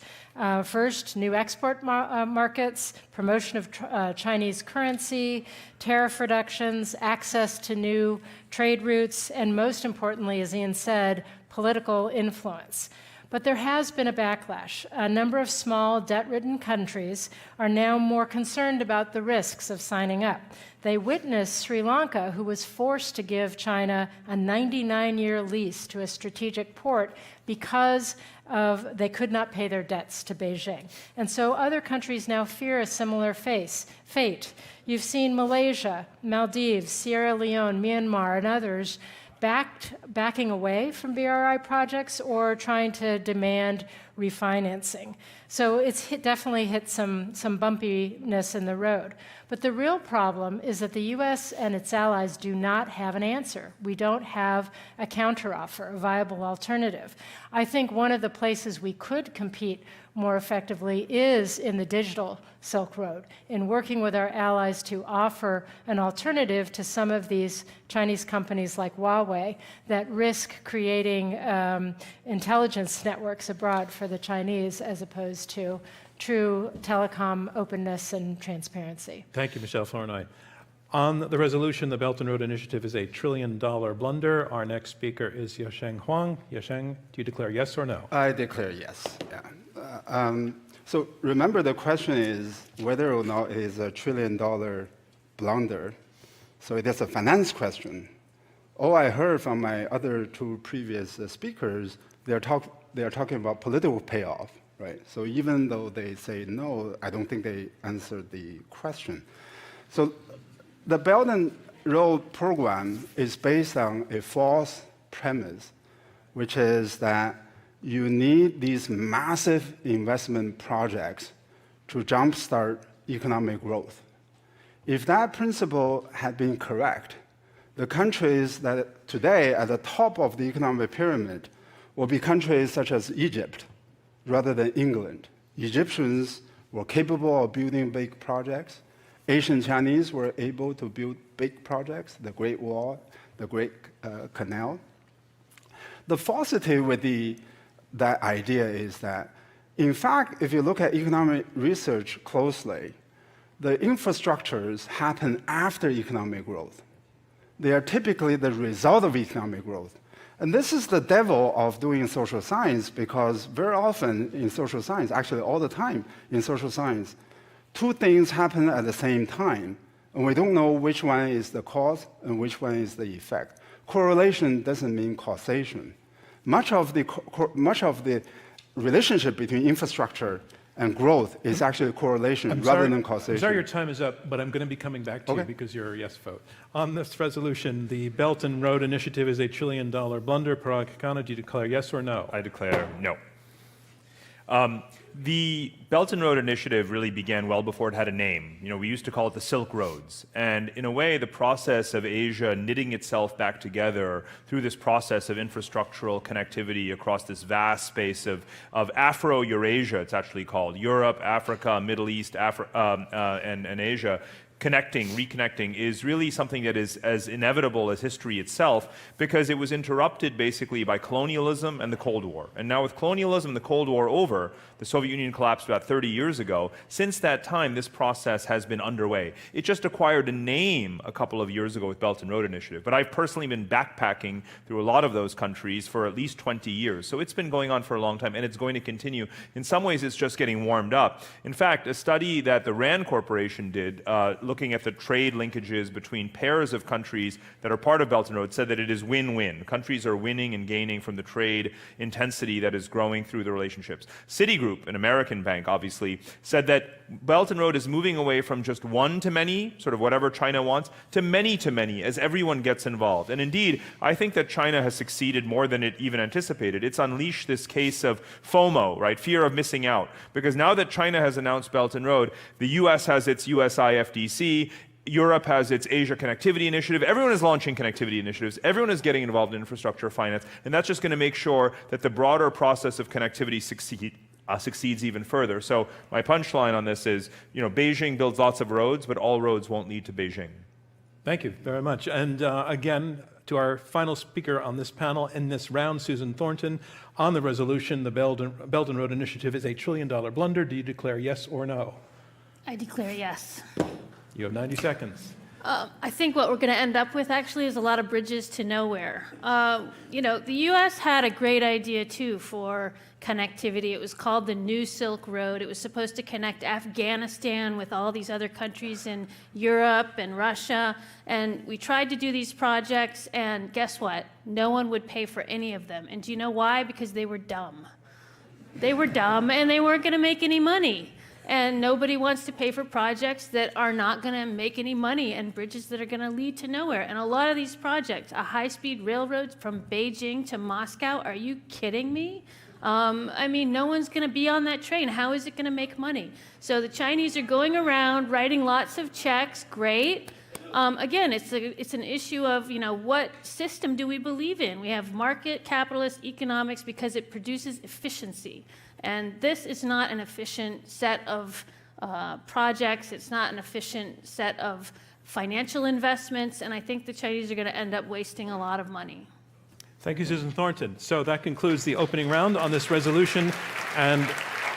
First, new export markets, promotion of Chinese currency, tariff reductions, access to new trade routes, and most importantly, as Ian said, political influence. But there has been a backlash. A number of small, debt-ridden countries are now more concerned about the risks of signing up. They witnessed Sri Lanka, who was forced to give China a 99-year lease to a strategic port because they could not pay their debts to Beijing. And so other countries now fear a similar fate. You've seen Malaysia, Maldives, Sierra Leone, Myanmar, and others backing away from BRI projects or trying to demand refinancing. So it's definitely hit some bumpiness in the road. But the real problem is that the U.S. and its allies do not have an answer. We don't have a counteroffer, a viable alternative. I think one of the places we could compete more effectively is in the digital Silk Road, in working with our allies to offer an alternative to some of these Chinese companies like Huawei that risk creating intelligence networks abroad for the Chinese as opposed to true telecom openness and transparency. Thank you, Michele Flournoy. On the resolution, the Belt and Road Initiative is a $1 trillion blunder. Our next speaker is Shang Huang. Shang, do you declare yes or no? I declare yes. Yeah. So remember, the question is whether or not it is a $1 trillion blunder. So it is a finance question. All I heard from my other two previous speakers, they are talking about political payoff, right? So even though they say no, I don't think they answered the question. So the Belt and Road program is based on a false premise, which is that you need these massive investment projects to jumpstart economic growth. If that principle had been correct, the countries that today at the top of the economic pyramid will be countries such as Egypt rather than England. Egyptians were capable of building big projects. Asian Chinese were able to build big projects, the Great Wall, the Great Canal. The falsity with that idea is that, in fact, if you look at economic research closely, the infrastructures happen after economic growth. They are typically the result of economic growth. And this is the devil of doing social science, because very often in social science, actually all the time in social science, two things happen at the same time, and we don't know which one is the cause and which one is the effect. Correlation doesn't mean causation. Much of the relationship between infrastructure and growth is actually correlation rather than causation. I'm sorry your time is up, but I'm going to be coming back to you because you're a yes vote. On this resolution, the Belt and Road Initiative is a $1 trillion blunder. Parag Khanna, do you declare yes or no? I declare no. The Belt and Road Initiative really began well before it had a name. You know, we used to call it the Silk Roads. And in a way, the process of Asia knitting itself back together through this process of infrastructural connectivity across this vast space of Afro-Eurasia, it's actually called, Europe, Africa, Middle East, and Asia, reconnecting is really something that is as inevitable as history itself, because it was interrupted basically by colonialism and the Cold War. And now with colonialism and the Cold War over, the Soviet Soviet Union collapsed about 30 years ago. Since that time, this process has been underway. It just acquired a name a couple of years ago with Belt and Road Initiative. But I've personally been backpacking through a lot of those countries for at least 20 years. So it's been going on for a long time, and it's going to continue. In some ways, it's just getting warmed up. In fact, a study that the RAND Corporation did, looking at the trade linkages between pairs of countries that are part of Belt and Road, said that it is win-win. Countries are winning and gaining from the trade intensity that is growing through the relationships. Citigroup, an American bank, obviously, said that Belt and Road is moving away from just one-to-many, sort of whatever China wants, to many-to-many, as everyone gets involved. And indeed, I think that China has succeeded more than it even anticipated. It's unleashed this case of FOMO, right, fear of missing out. Because now that China has announced Belt and Road, the US has its USIFDC, Europe has its Asia Connectivity Initiative. Everyone is launching connectivity initiatives. Everyone is getting involved in infrastructure finance. And that's just going to make sure that the broader process of connectivity succeeds even further. So my punchline on this is, Beijing builds lots of roads, but all roads won't lead to Beijing. Thank you very much. And again, to our final speaker on this panel in this round, Susan Thornton, on the resolution, the Belt and Road Initiative is a $1 trillion blunder. Do you declare yes or no? I declare yes. You have 90 seconds. I think what we're going to end up with actually is a lot of bridges to nowhere. The U.S. had a great idea too for connectivity. It was called the New Silk Road. It was supposed to connect Afghanistan with all these other countries in Europe and Russia. And we tried to do these projects, and guess what? No one would pay for any of them. And do you know why? Because they were dumb. They were dumb, and they weren't going to make any money. And nobody wants to pay for projects that are not going to make any money and bridges that are going to lead to nowhere. And a lot of these projects, a high-speed railroad from Beijing to Moscow, are you kidding me? No one's going to be on that train. How is it going to make money? So the Chinese are going around writing lots of checks. Great. Again, it's an issue of, what system do we believe in? We have market capitalist economics because it produces efficiency. And this is not an efficient set of projects. It's not an efficient set of financial investments. And I think the Chinese are going to end up wasting a lot of money. Thank you, Susan Thornton. So that concludes the opening round on this resolution. And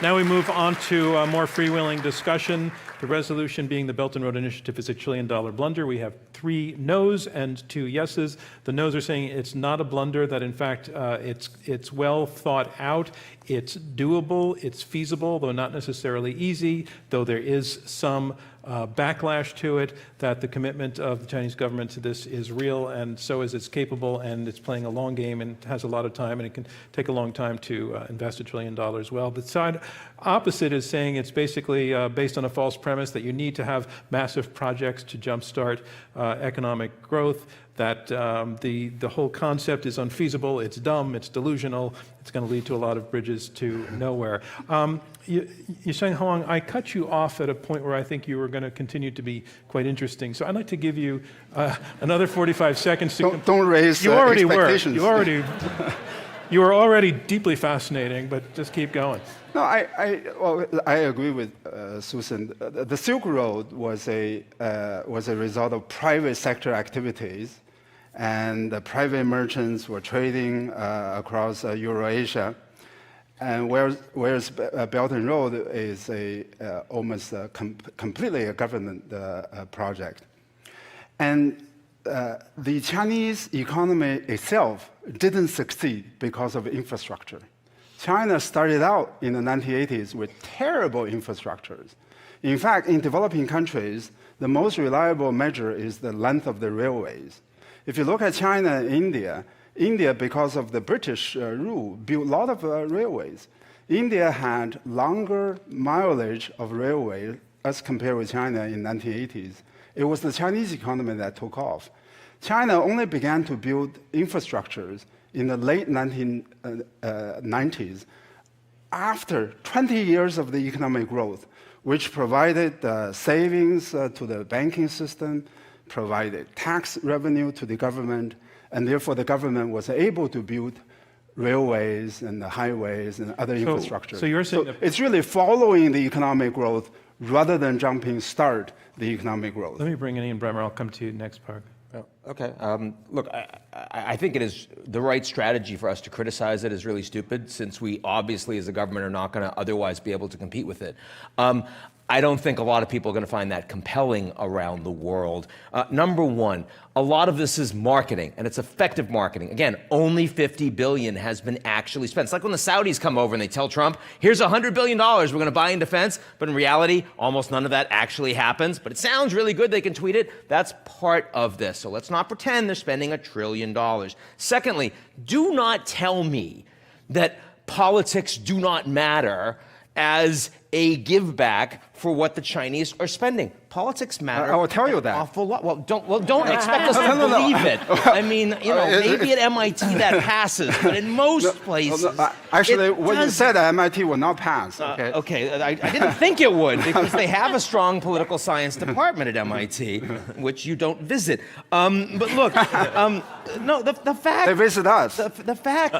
now we move on to a more freewheeling discussion. The resolution being the Belt and Road Initiative is a $1 trillion blunder. We have 3 no's and 2 yeses. The no's are saying it's not a blunder, that in fact it's well thought out, it's doable, it's feasible, though not necessarily easy, though there is some backlash to it, that the commitment of the Chinese government to this is real, and so is it's capable, and it's playing a long game and has a lot of time, and it can take a long time to invest $1 trillion. Well, the side opposite is saying it's basically based on a false premise that you need to have massive projects to jumpstart economic growth, that the whole concept is unfeasible, it's dumb, it's delusional, it's going to lead to a lot of bridges to nowhere. Shang Huang, I cut you off at a point where I think you were going to continue to be quite interesting, so I'd like to give you another 45 seconds to... Don't raise you already expectations. You were already deeply fascinating, but just keep going. No, I agree with Susan. The Silk Road was a result of private sector activities, and the private merchants were trading across Eurasia, and whereas Belt and Road is almost completely a government project, and the Chinese economy itself didn't succeed because of infrastructure. China started out in the 1980s with terrible infrastructures. In fact, in developing countries, the most reliable measure is the length of the railways. If you look at China and India, because of the British rule, built a lot of railways. India had longer mileage of railway as compared with China in the 1980s. It was the Chinese economy that took off. China only began to build infrastructures in the late 1990s, after 20 years of the economic growth, which provided savings to the banking system, provided tax revenue to the government, and therefore the government was able to build railways and the highways and other infrastructure. So you're saying it's really following the economic growth rather than jumping start the economic growth. Let me bring in Ian Bremmer. I'll come to you next, Parag. Okay. Look, I think it is the right strategy for us to criticize it is really stupid, since we obviously as a government are not going to otherwise be able to compete with it. I don't think a lot of people are going to find that compelling around the world. Number one, a lot of this is marketing, and it's effective marketing. Again, only $50 billion has been actually spent. It's like when the Saudis come over and they tell Trump, here's $100 billion we're going to buy in defense, but in reality, almost none of that actually happens. But it sounds really good, they can tweet it. That's part of this. So let's not pretend they're spending $1 trillion. Secondly, do not tell me that politics do not matter as a give back for what the Chinese are spending. Politics matter. I will tell you an that. Awful lot. Well, don't expect us to believe it. I mean, maybe at MIT that passes, but in most places, Actually, it what you doesn't. said at MIT will not pass. Okay. Okay, I didn't think it would, because they have a strong political science department at MIT, which you don't visit. But look, no, the fact They visit us. the fact.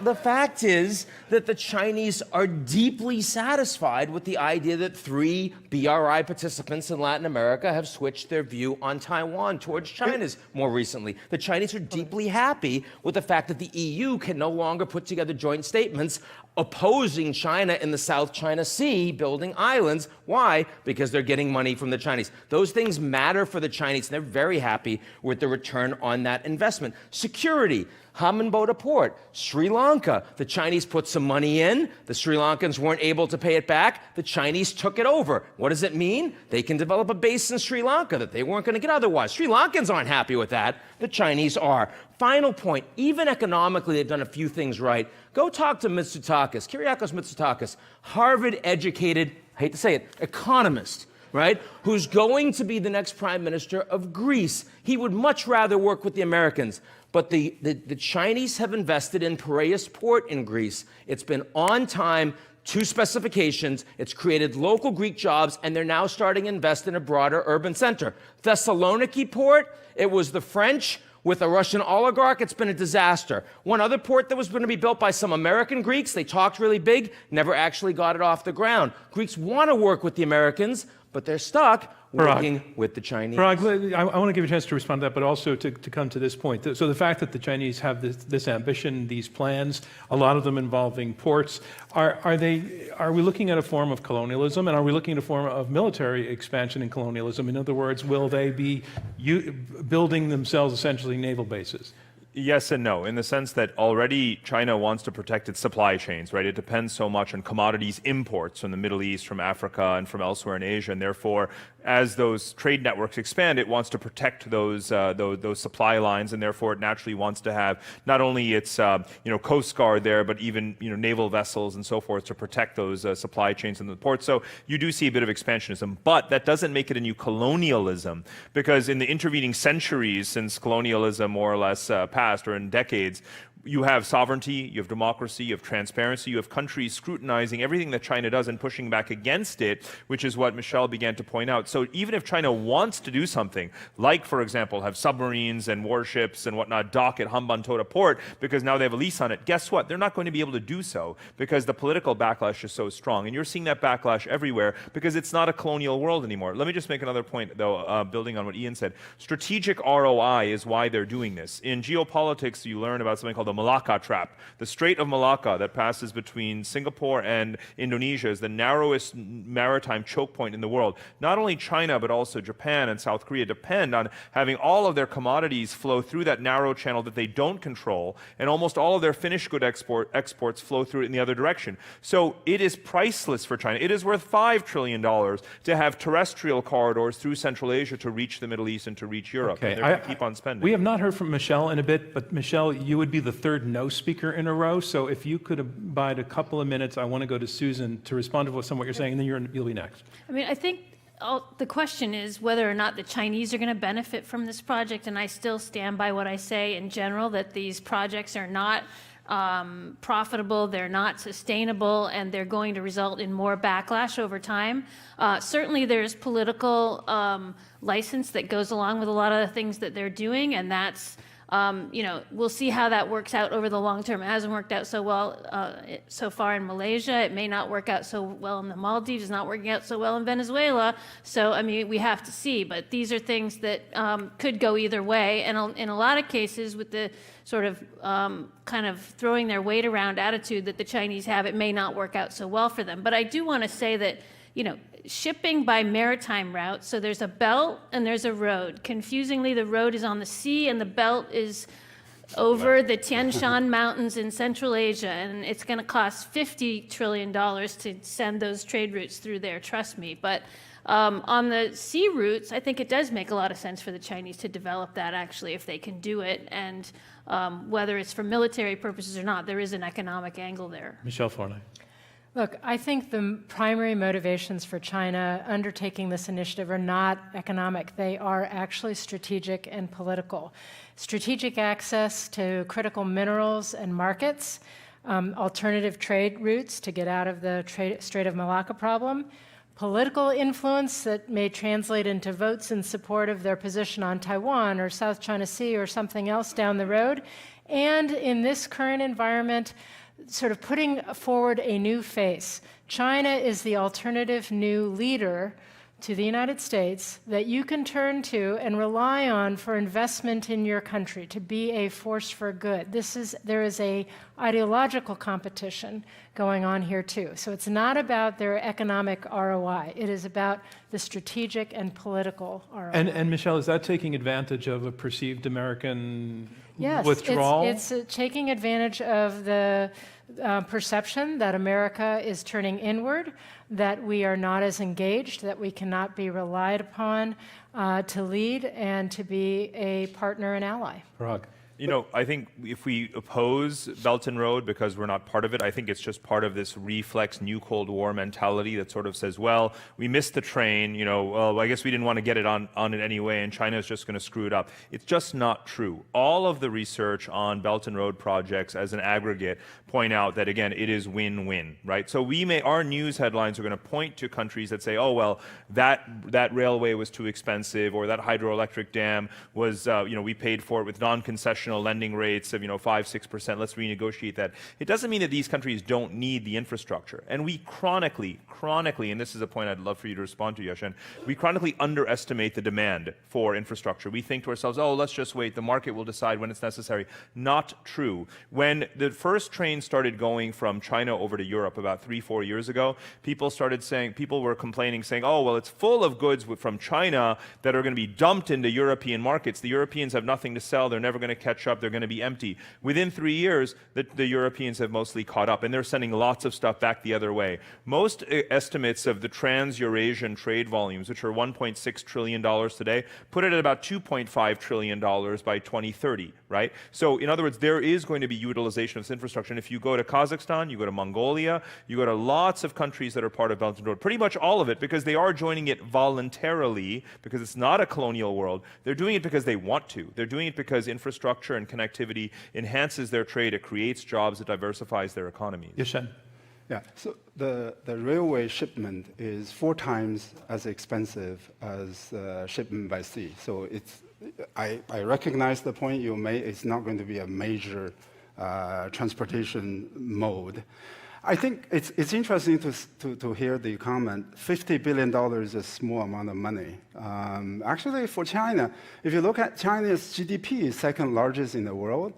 The fact is that the Chinese are deeply satisfied with the idea that 3 BRI participants in Latin America have switched their view on Taiwan towards China's more recently. The Chinese are deeply happy with the fact that the EU can no longer put together joint statements opposing China in the South China Sea, building islands. Why? Because they're getting money from the Chinese. Those things matter for the Chinese, and they're very happy with the return on that investment. Security. Hambantota Port, Sri Lanka. The Chinese put some money in. The Sri Lankans weren't able to pay it back. The Chinese took it over. What does it mean? They can develop a base in Sri Lanka that they weren't going to get otherwise. Sri Lankans aren't happy with that. The Chinese are. Final point, even economically, they've done a few things right. Go talk to Mitsotakis, Kyriakos Mitsotakis, Harvard-educated, I hate to say it, economist, right, who's going to be the next prime minister of Greece. He would much rather work with the Americans. But the Chinese have invested in Piraeus Port in Greece. It's been on time, to specifications. It's created local Greek jobs, and they're now starting to invest in a broader urban center. Thessaloniki Port, it was the French with a Russian oligarch. It's been a disaster. One other port that was going to be built by some American Greeks, they talked really big, never actually got it off the ground. Greeks want to work with the Americans, but they're stuck working with the Chinese. Parag, I want to give you a chance to respond to that, but also to come to this point. So the fact that the Chinese have this ambition, these plans, a lot of them involving ports, are we looking at a form of colonialism, and are we looking at a form of military expansion and colonialism? In other words, will they be building themselves essentially naval bases? Yes and no, in the sense that already China wants to protect its supply chains, right? It depends so much on commodities imports from the Middle East, from Africa, and from elsewhere in Asia, and therefore, as those trade networks expand, it wants to protect those supply lines, and therefore it naturally wants to have not only its Coast Guard there, but even naval vessels and so forth to protect those supply chains in the ports. So you do see a bit of expansionism, but that doesn't make it a new colonialism, because in the intervening centuries since colonialism more or less passed, or in decades, you have sovereignty, you have democracy, you have transparency, you have countries scrutinizing everything that China does and pushing back against it, which is what Michele began to point out. So even if China wants to do something, like, for example, have submarines and warships and whatnot dock at Hambantota Port because now they have a lease on it, guess what? They're not going to be able to do so because the political backlash is so strong. And you're seeing that backlash everywhere because it's not a colonial world anymore. Let me just make another point, though, building on what Ian said. Strategic ROI is why they're doing this. In geopolitics, you learn about something called the Malacca Trap. The Strait of Malacca that passes between Singapore and Indonesia is the narrowest maritime choke point in the world. Not only China, but also Japan and South Korea depend on having all of their commodities flow through that narrow channel that they don't control, and almost all of their finished good exports flow through it in the other direction. So it is priceless for China. It is worth $5 trillion to have terrestrial corridors through Central Asia to reach the Middle East and to reach Europe. Okay, And they're going to keep on spending. We have not heard from Michele in a bit, but Michele, you would be the third no speaker in a row. So if you could abide a couple of minutes, I want to go to Susan to respond to some of what you're saying, and then you'll be next. I mean, I think the question is whether or not the Chinese are going to benefit from this project, and I still stand by what I say in general, that these projects are not profitable, they're not sustainable, and they're going to result in more backlash over time. Certainly there's political license that goes along with a lot of the things that they're doing, and that's We'll see how that works out over the long term. It hasn't worked out so well so far in Malaysia. It may not work out so well in the Maldives. It's not working out so well in Venezuela. So, we have to see. But these are things that could go either way. And in a lot of cases, with the sort of kind of throwing their weight around attitude that the Chinese have, it may not work out so well for them. But I do want to say that, shipping by maritime route, so there's a belt and there's a road. Confusingly, the road is on the sea and the belt is over the Tian Shan Mountains in Central Asia, and it's going to cost $50 trillion to send those trade routes through there, trust me. But on the sea routes, I think it does make a lot of sense for the Chinese to develop that, actually, if they can do it. And whether it's for military purposes or not, there is an economic angle there. Michele Flournoy. Look, I think the primary motivations for China undertaking this initiative are not economic. They are actually strategic and political. Strategic access to critical minerals and markets, alternative trade routes to get out of the Strait of Malacca problem, political influence that may translate into votes in support of their position on Taiwan or South China Sea or something else down the road, and in this current environment, sort of putting forward a new face. China is the alternative new leader to the United States that you can turn to and rely on for investment in your country, to be a force for good. There is a ideological competition going on here too. So it's not about their economic ROI. It is about the strategic and political ROI. And Michele, is that taking advantage of a perceived American Yes, withdrawal? it's taking advantage of the perception that America is turning inward, that we are not as engaged, that we cannot be relied upon to lead and to be a partner and ally. Parag. I think if we oppose Belt and Road because we're not part of it, I think it's just part of this reflex new Cold War mentality that sort of says, well, we missed the train, well, I guess we didn't want to get it on it anyway, and China is just going to screw it up. It's just not true. All of the research on Belt and Road projects as an aggregate point out that, again, it is win-win, right? So our news headlines are going to point to countries that say, oh, well, that railway was too expensive, or that hydroelectric dam was, we paid for it with non-concessional lending rates of 5-6%. Let's renegotiate that. It doesn't mean that these countries don't need the infrastructure. And we chronically, and this is a point I'd love for you to respond to, Yashen, we chronically underestimate the demand for infrastructure. We think to ourselves, oh, let's just wait. The market will decide when it's necessary. Not true. When the first train started going from China over to Europe about 3-4 years ago, people were complaining, saying, oh, well, it's full of goods from China that are going to be dumped into European markets. The Europeans have nothing to sell. They're never going to catch up, they're going to be empty. Within 3 years, the Europeans have mostly caught up, and they're sending lots of stuff back the other way. Most estimates of the trans-Eurasian trade volumes, which are $1.6 trillion today, put it at about $2.5 trillion by 2030, right? So in other words, there is going to be utilization of this infrastructure. And if you go to Kazakhstan, you go to Mongolia, you go to lots of countries that are part of Belt and Road, pretty much all of it, because they are joining it voluntarily, because it's not a colonial world. They're doing it because they want to. They're doing it because infrastructure and connectivity enhances their trade, it creates jobs, it diversifies their economies. Yashen. Yeah, so the railway shipment is 4 times as expensive as shipment by sea. So I recognize the point you made. It's not going to be a major transportation mode. I think it's interesting to hear the comment, $50 billion is a small amount of money. Actually, for China, if you look at China's GDP, is second largest in the world.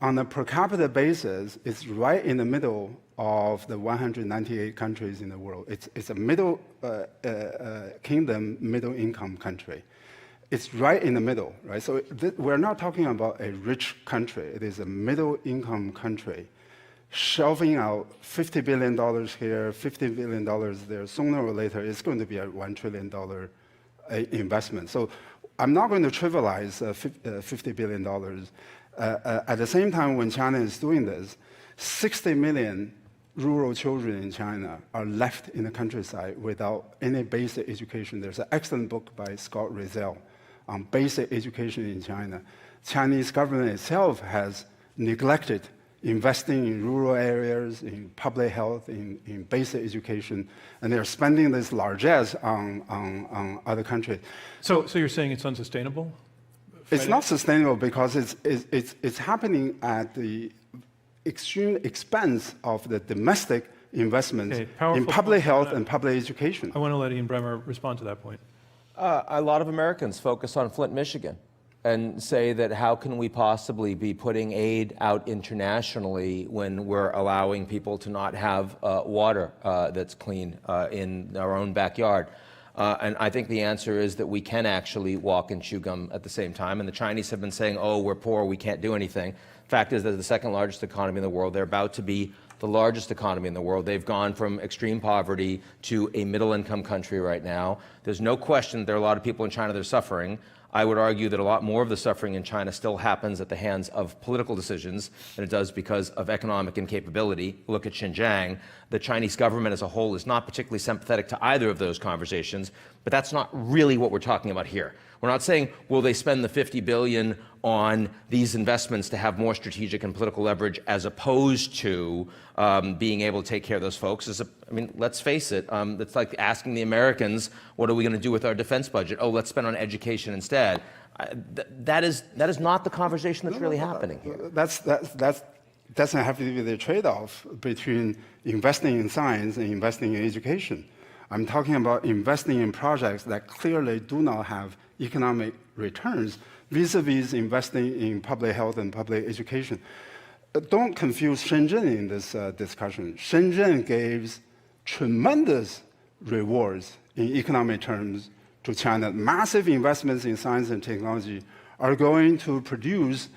On a per capita basis, it's right in the middle of the 198 countries in the world. It's a middle kingdom, middle income country. It's right in the middle, right? So we're not talking about a rich country. It is a middle income country. Shelving out $50 billion here, $50 billion there, sooner or later, it's going to be a $1 trillion investment. So I'm not going to trivialize $50 billion. At the same time, when China is doing this, 60 million rural children in China are left in the countryside without any basic education. There's an excellent book by Scott Rizal on basic education in China. Chinese government itself has neglected investing in rural areas, in public health, in basic education, and they're spending this largesse on other countries. So you're saying it's unsustainable It's not sustainable because it's happening at the extreme expense of the domestic investments Okay, powerful in public point. health and public education. I want to let Ian Bremmer respond to that point. A lot of Americans focus on Flint, Michigan, and say that how can we possibly be putting aid out internationally when we're allowing people to not have water that's clean in our own backyard? And I think the answer is that we can actually walk and chew gum at the same time. And the Chinese have been saying, oh, we're poor, we can't do anything. Fact is, they're the second largest economy in the world. They're about to be the largest economy in the world. They've gone from extreme poverty to a middle-income country right now. There's no question there are a lot of people in China that are suffering. I would argue that a lot more of the suffering in China still happens at the hands of political decisions than it does because of economic incapability. Look at Xinjiang. The Chinese government as a whole is not particularly sympathetic to either of those conversations, but that's not really what we're talking about here. We're not saying, will they spend the $50 billion on these investments to have more strategic and political leverage as opposed to being able to take care of those folks. I mean, let's face it, it's like asking the Americans, what are we going to do with our defense budget? Oh, let's spend on education instead. That is not the conversation that's really happening here. That doesn't have to be the trade-off between investing in science and investing in education. I'm talking about investing in projects that clearly do not have economic returns vis-a-vis investing in public health and public education. Don't confuse Shenzhen in this discussion. Shenzhen gives tremendous rewards in economic terms to China. Massive investments in science and technology are going to produce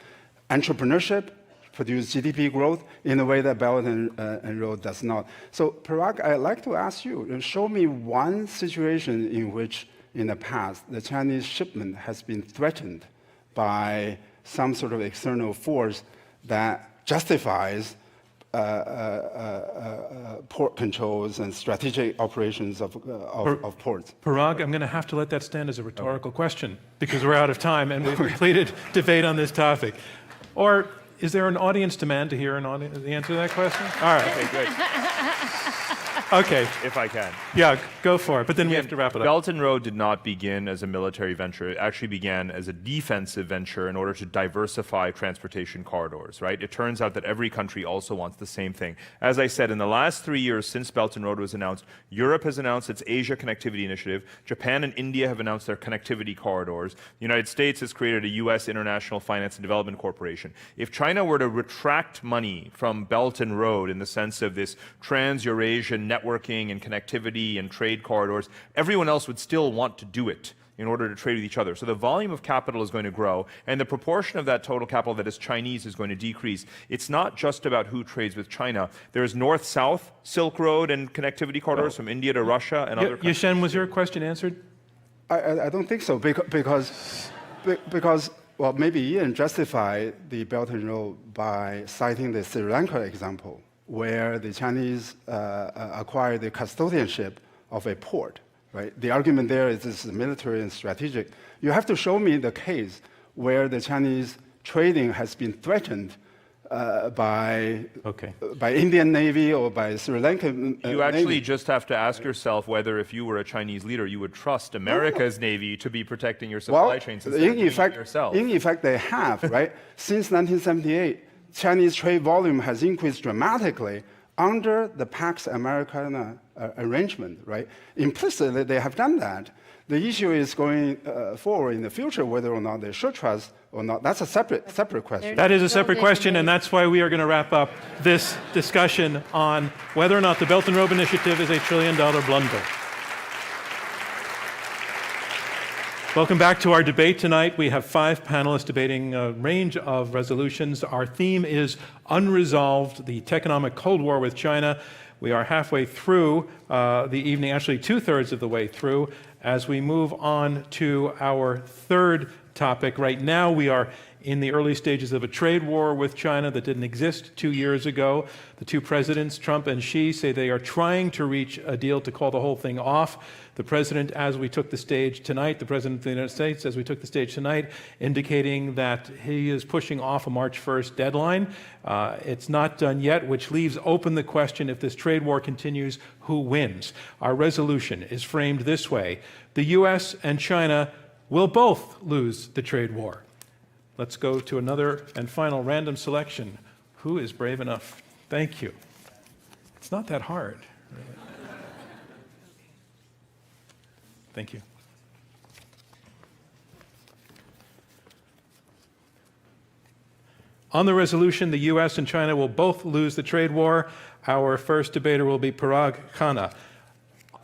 entrepreneurship, produce GDP growth in a way that Belt and Road does not. So, Parag, I'd like to ask you, show me one situation in which, in the past, the Chinese shipment has been threatened by some sort of external force that justifies port controls and strategic operations of ports. Parag, I'm going to have to let that stand as a rhetorical question because we're out of time and we've completed debate on this topic. Or is there an audience demand to hear the answer to that question? All right. Okay, great. Okay. If I can. Yeah, go for it. But then we have to wrap it up. Belt and Road did not begin as a military venture. It actually began as a defensive venture in order to diversify transportation corridors, right? It turns out that every country also wants the same thing. As I said, in the last 3 years since Belt and Road was announced, Europe has announced its Asia Connectivity Initiative. Japan and India have announced their connectivity corridors. The United States has created a U.S. International Finance and Development Corporation. If China were to retract money from Belt and Road in the sense of this trans-Eurasian networking and connectivity and trade corridors, everyone else would still want to do it in order to trade with each other. So the volume of capital is going to grow, and the proportion of that total capital that is Chinese is going to decrease. It's not just about who trades with China. There's north-south Silk Road and connectivity corridors from India to Russia and other countries. Yashen, was your question answered? I don't think so, because well, maybe Ian justified the Belt and Road by citing the Sri Lanka example, where the Chinese acquired the custodianship of a port, right? The argument there is this is military and strategic. You have to show me the case where the Chinese trading has been threatened by Indian Navy or by Sri Lankan You actually Navy. just have to ask yourself whether, if you were a Chinese leader, you would trust America's Navy to be protecting your supply chains instead of doing it yourself. In effect, they have, right? Since 1978, Chinese trade volume has increased dramatically under the Pax Americana arrangement, right? Implicitly, they have done that. The issue is going forward in the future, whether or not they should trust or not. That's a separate question. That is a separate question, and that's why we are going to wrap up this discussion on whether or not the Belt and Road Initiative is a $1 trillion blunder. Welcome back to our debate tonight. We have 5 panelists debating a range of resolutions. Our theme is Unresolved, the Techonomic Cold War with China. We are halfway through the evening, actually 2/3 of the way through, as we move on to our third topic. Right now, we are in the early stages of a trade war with China that didn't exist 2 years ago. The two presidents, Trump and Xi, say they are trying to reach a deal to call the whole thing off. The president, as we took the stage tonight, the president of the United States, as we took the stage tonight, indicating that he is pushing off a March 1st deadline. It's not done yet, which leaves open the question, if this trade war continues, who wins? Our resolution is framed this way: the U.S. and China will both lose the trade war. Let's go to another and final random selection. Who is brave enough? Thank you. It's not that hard. Really. Thank you. On the resolution, the U.S. and China will both lose the trade war. Our first debater will be Parag Khanna.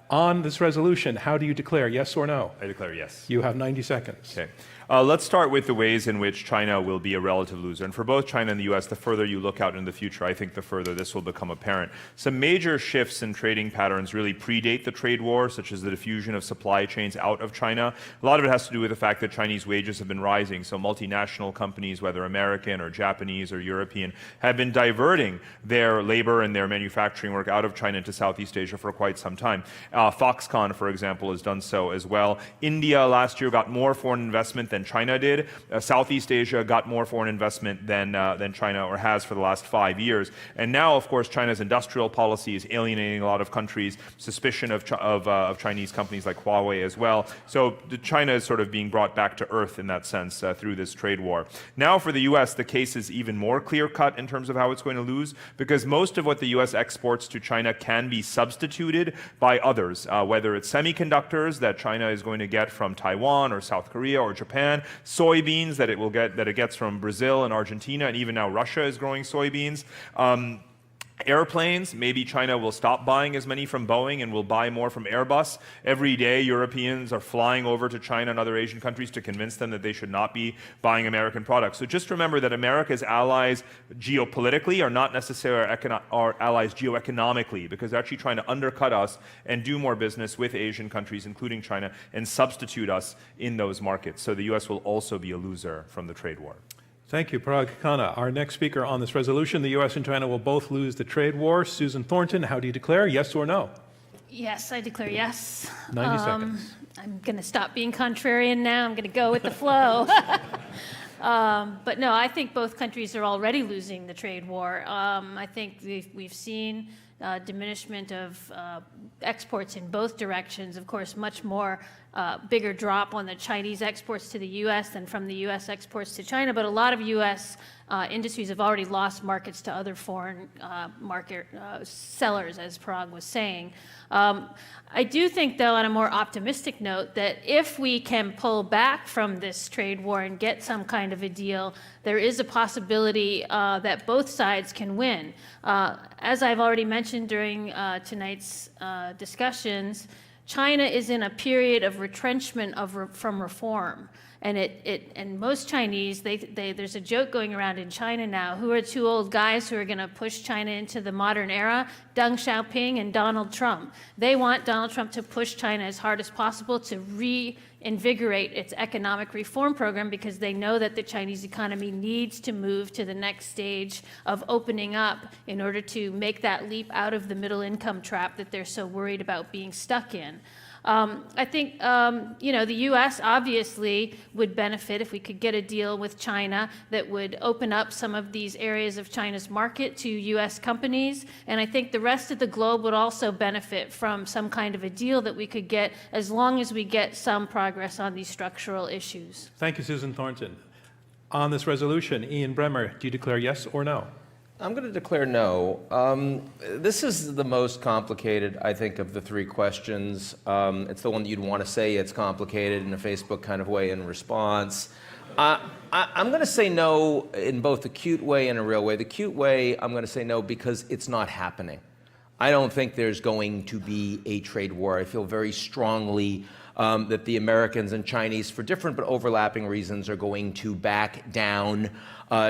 On this resolution, how do you declare, yes or no? I declare yes. You have 90 seconds. Okay. Let's start with the ways in which China will be a relative loser. And for both China and the US, the further you look out in the future, I think the further this will become apparent. Some major shifts in trading patterns really predate the trade war, such as the diffusion of supply chains out of China. A lot of it has to do with the fact that Chinese wages have been rising. So multinational companies, whether American or Japanese or European, have been diverting their labor and their manufacturing work out of China to Southeast Asia for quite some time. Foxconn, for example, has done so as well. India last year got more foreign investment than China did. Southeast Asia got more foreign investment than China, or has for the last 5 years. And now, of course, China's industrial policy is alienating a lot of countries. Suspicion of Chinese companies like Huawei as well. So China is sort of being brought back to earth in that sense through this trade war. Now for the U.S., the case is even more clear-cut in terms of how it's going to lose, because most of what the U.S. exports to China can be substituted by others, whether it's semiconductors that China is going to get from Taiwan or South Korea or Japan, soybeans that it gets from Brazil and Argentina, and even now Russia is growing soybeans. Airplanes, maybe China will stop buying as many from Boeing and will buy more from Airbus. Every day, Europeans are flying over to China and other Asian countries to convince them that they should not be buying American products. So just remember that America's allies geopolitically are not necessarily our allies geoeconomically, because they're actually trying to undercut us and do more business with Asian countries, including China, and substitute us in those markets. So the U.S. will also be a loser from the trade war. Thank you, Parag Khanna. Our next speaker on this resolution, the U.S. and China will both lose the trade war. Susan Thornton, how do you declare, yes or no? Yes, I declare yes. 90 seconds. I'm going to stop being contrarian now. I'm going to go with the flow. But no, I think both countries are already losing the trade war. I think we've seen diminishment of exports in both directions. Of course, much more bigger drop on the Chinese exports to the U.S. than from the U.S. exports to China. But a lot of U.S. Industries have already lost markets to other foreign market sellers, as Parag was saying. I do think, though, on a more optimistic note, that if we can pull back from this trade war and get some kind of a deal, there is a possibility that both sides can win. As I've already mentioned during tonight's discussions, China is in a period of retrenchment from reform. And most Chinese, there's a joke going around in China now, who are two old guys who are going to push China into the modern era? Deng Xiaoping and Donald Trump. They want Donald Trump to push China as hard as possible to reinvigorate its economic reform program, because they know that the Chinese economy needs to move to the next stage of opening up in order to make that leap out of the middle income trap that they're so worried about being stuck in. I think, the U.S. obviously would benefit if we could get a deal with China that would open up some of these areas of China's market to U.S. companies. And I think the rest of the globe would also benefit from some kind of a deal that we could get, as long as we get some progress on these structural issues. Thank you, Susan Thornton. On this resolution, Ian Bremmer, do you declare yes or no? I'm going to declare no. This is the most complicated, I think, of the three questions. It's the one that you'd want to say it's complicated in a Facebook kind of way in response. I'm going to say no in both a cute way and a real way. The cute way, I'm going to say no because it's not happening. I don't think there's going to be a trade war. I feel very strongly that the Americans and Chinese, for different but overlapping reasons, are going to back down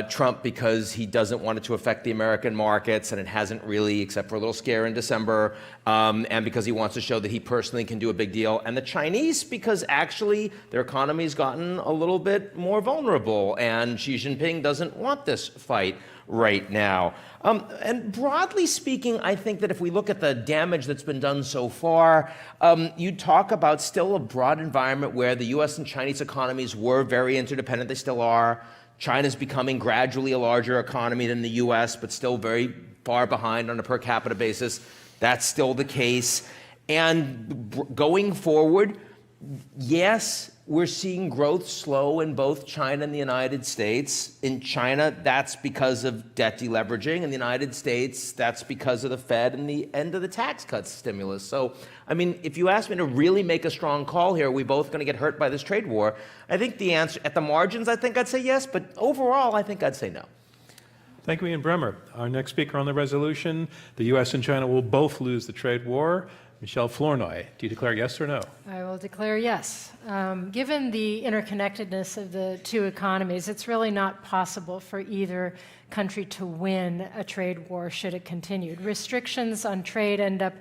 Trump because he doesn't want it to affect the American markets, and it hasn't really, except for a little scare in December, and because he wants to show that he personally can do a big deal. And the Chinese, because actually their economy's gotten a little bit more vulnerable, and Xi Jinping doesn't want this fight right now. And broadly speaking, I think that if we look at the damage that's been done so far, you talk about still a broad environment where the U.S. and Chinese economies were very interdependent. They still are. China's becoming gradually a larger economy than the U.S., but still very far behind on a per capita basis. That's still the case. And going forward, yes, we're seeing growth slow in both China and the United States. In China, that's because of debt deleveraging. In the United States, that's because of the Fed and the end of the tax cuts stimulus. So, I mean, if you ask me to really make a strong call here, are we both going to get hurt by this trade war? I think the answer, at the margins, I think I'd say yes, but overall, I think I'd say no. Thank you, Ian Bremmer. Our next speaker on the resolution, the U.S. and China will both lose the trade war. Michele Flournoy, do you declare yes or no? I will declare yes. Given the interconnectedness of the two economies, it's really not possible for either country to win a trade war should it continue. Restrictions on trade end up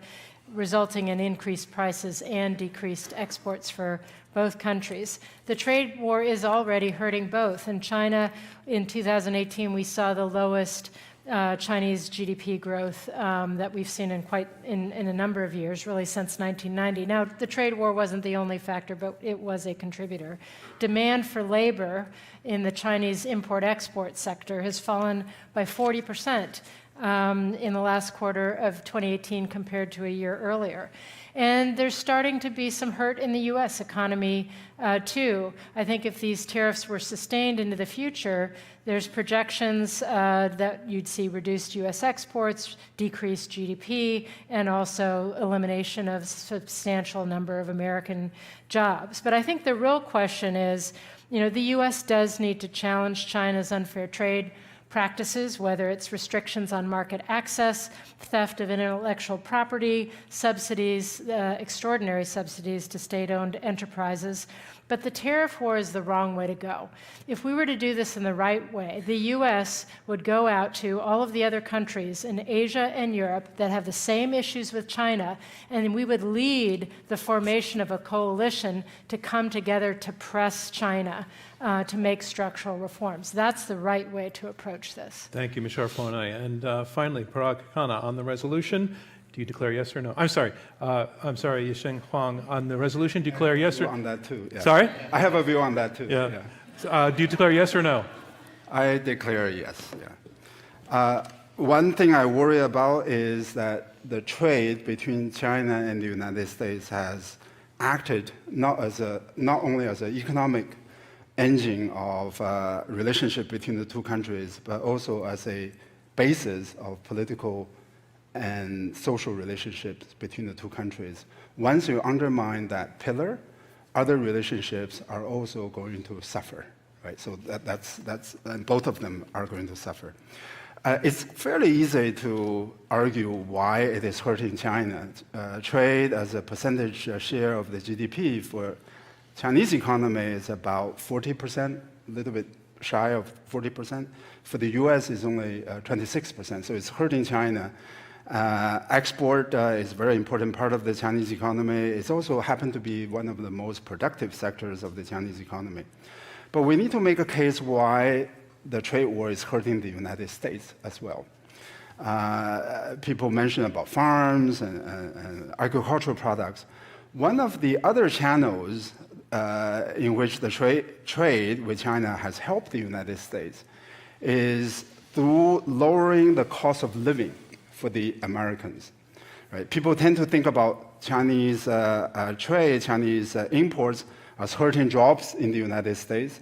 resulting in increased prices and decreased exports for both countries. The trade war is already hurting both. In China, in 2018, we saw the lowest Chinese GDP growth that we've seen in a number of years, really since 1990. Now, the trade war wasn't the only factor, but it was a contributor. Demand for labor in the Chinese import-export sector has fallen by 40% in the last quarter of 2018 compared to a year earlier. And there's starting to be some hurt in the U.S. economy, too. I think if these tariffs were sustained into the future, there's projections that you'd see reduced U.S. exports, decreased GDP, and also elimination of a substantial number of American jobs. But I think the real question is, the U.S. does need to challenge China's unfair trade practices, whether it's restrictions on market access, theft of intellectual property, subsidies, extraordinary subsidies to state-owned enterprises. But the tariff war is the wrong way to go. If we were to do this in the right way, the U.S. would go out to all of the other countries in Asia and Europe that have the same issues with China, and we would lead the formation of a coalition to come together to press China to make structural reforms. That's the right way to approach this. Thank you, Michele Flournoy. And finally, Parag Khanna, on the resolution, do you declare yes or no? I'm sorry, Shang Huang, on the resolution, declare yes or no? On that too. Yeah. Sorry? I have a view on that too. Yeah. Do you declare yes or no? I declare yes. Yeah. One thing I worry about is that the trade between China and the United States has acted not only as an economic engine of relationship between the two countries, but also as a basis of political and social relationships between the two countries. Once you undermine that pillar, other relationships are also going to suffer, right? So and both of them are going to suffer. It's fairly easy to argue why it is hurting China. Trade as a percentage share of the GDP for Chinese economy is about 40%, a little bit shy of 40%. For the US, it's only 26%, so it's hurting China. Export is a very important part of the Chinese economy. It's also happened to be one of the most productive sectors of the Chinese economy. But we need to make a case why the trade war is hurting the United States as well. People mention about farms and agricultural products. One of the other channels in which the trade with China has helped the United States is through lowering the cost of living for the Americans. Right? People tend to think about Chinese trade, Chinese imports as hurting jobs in the United States.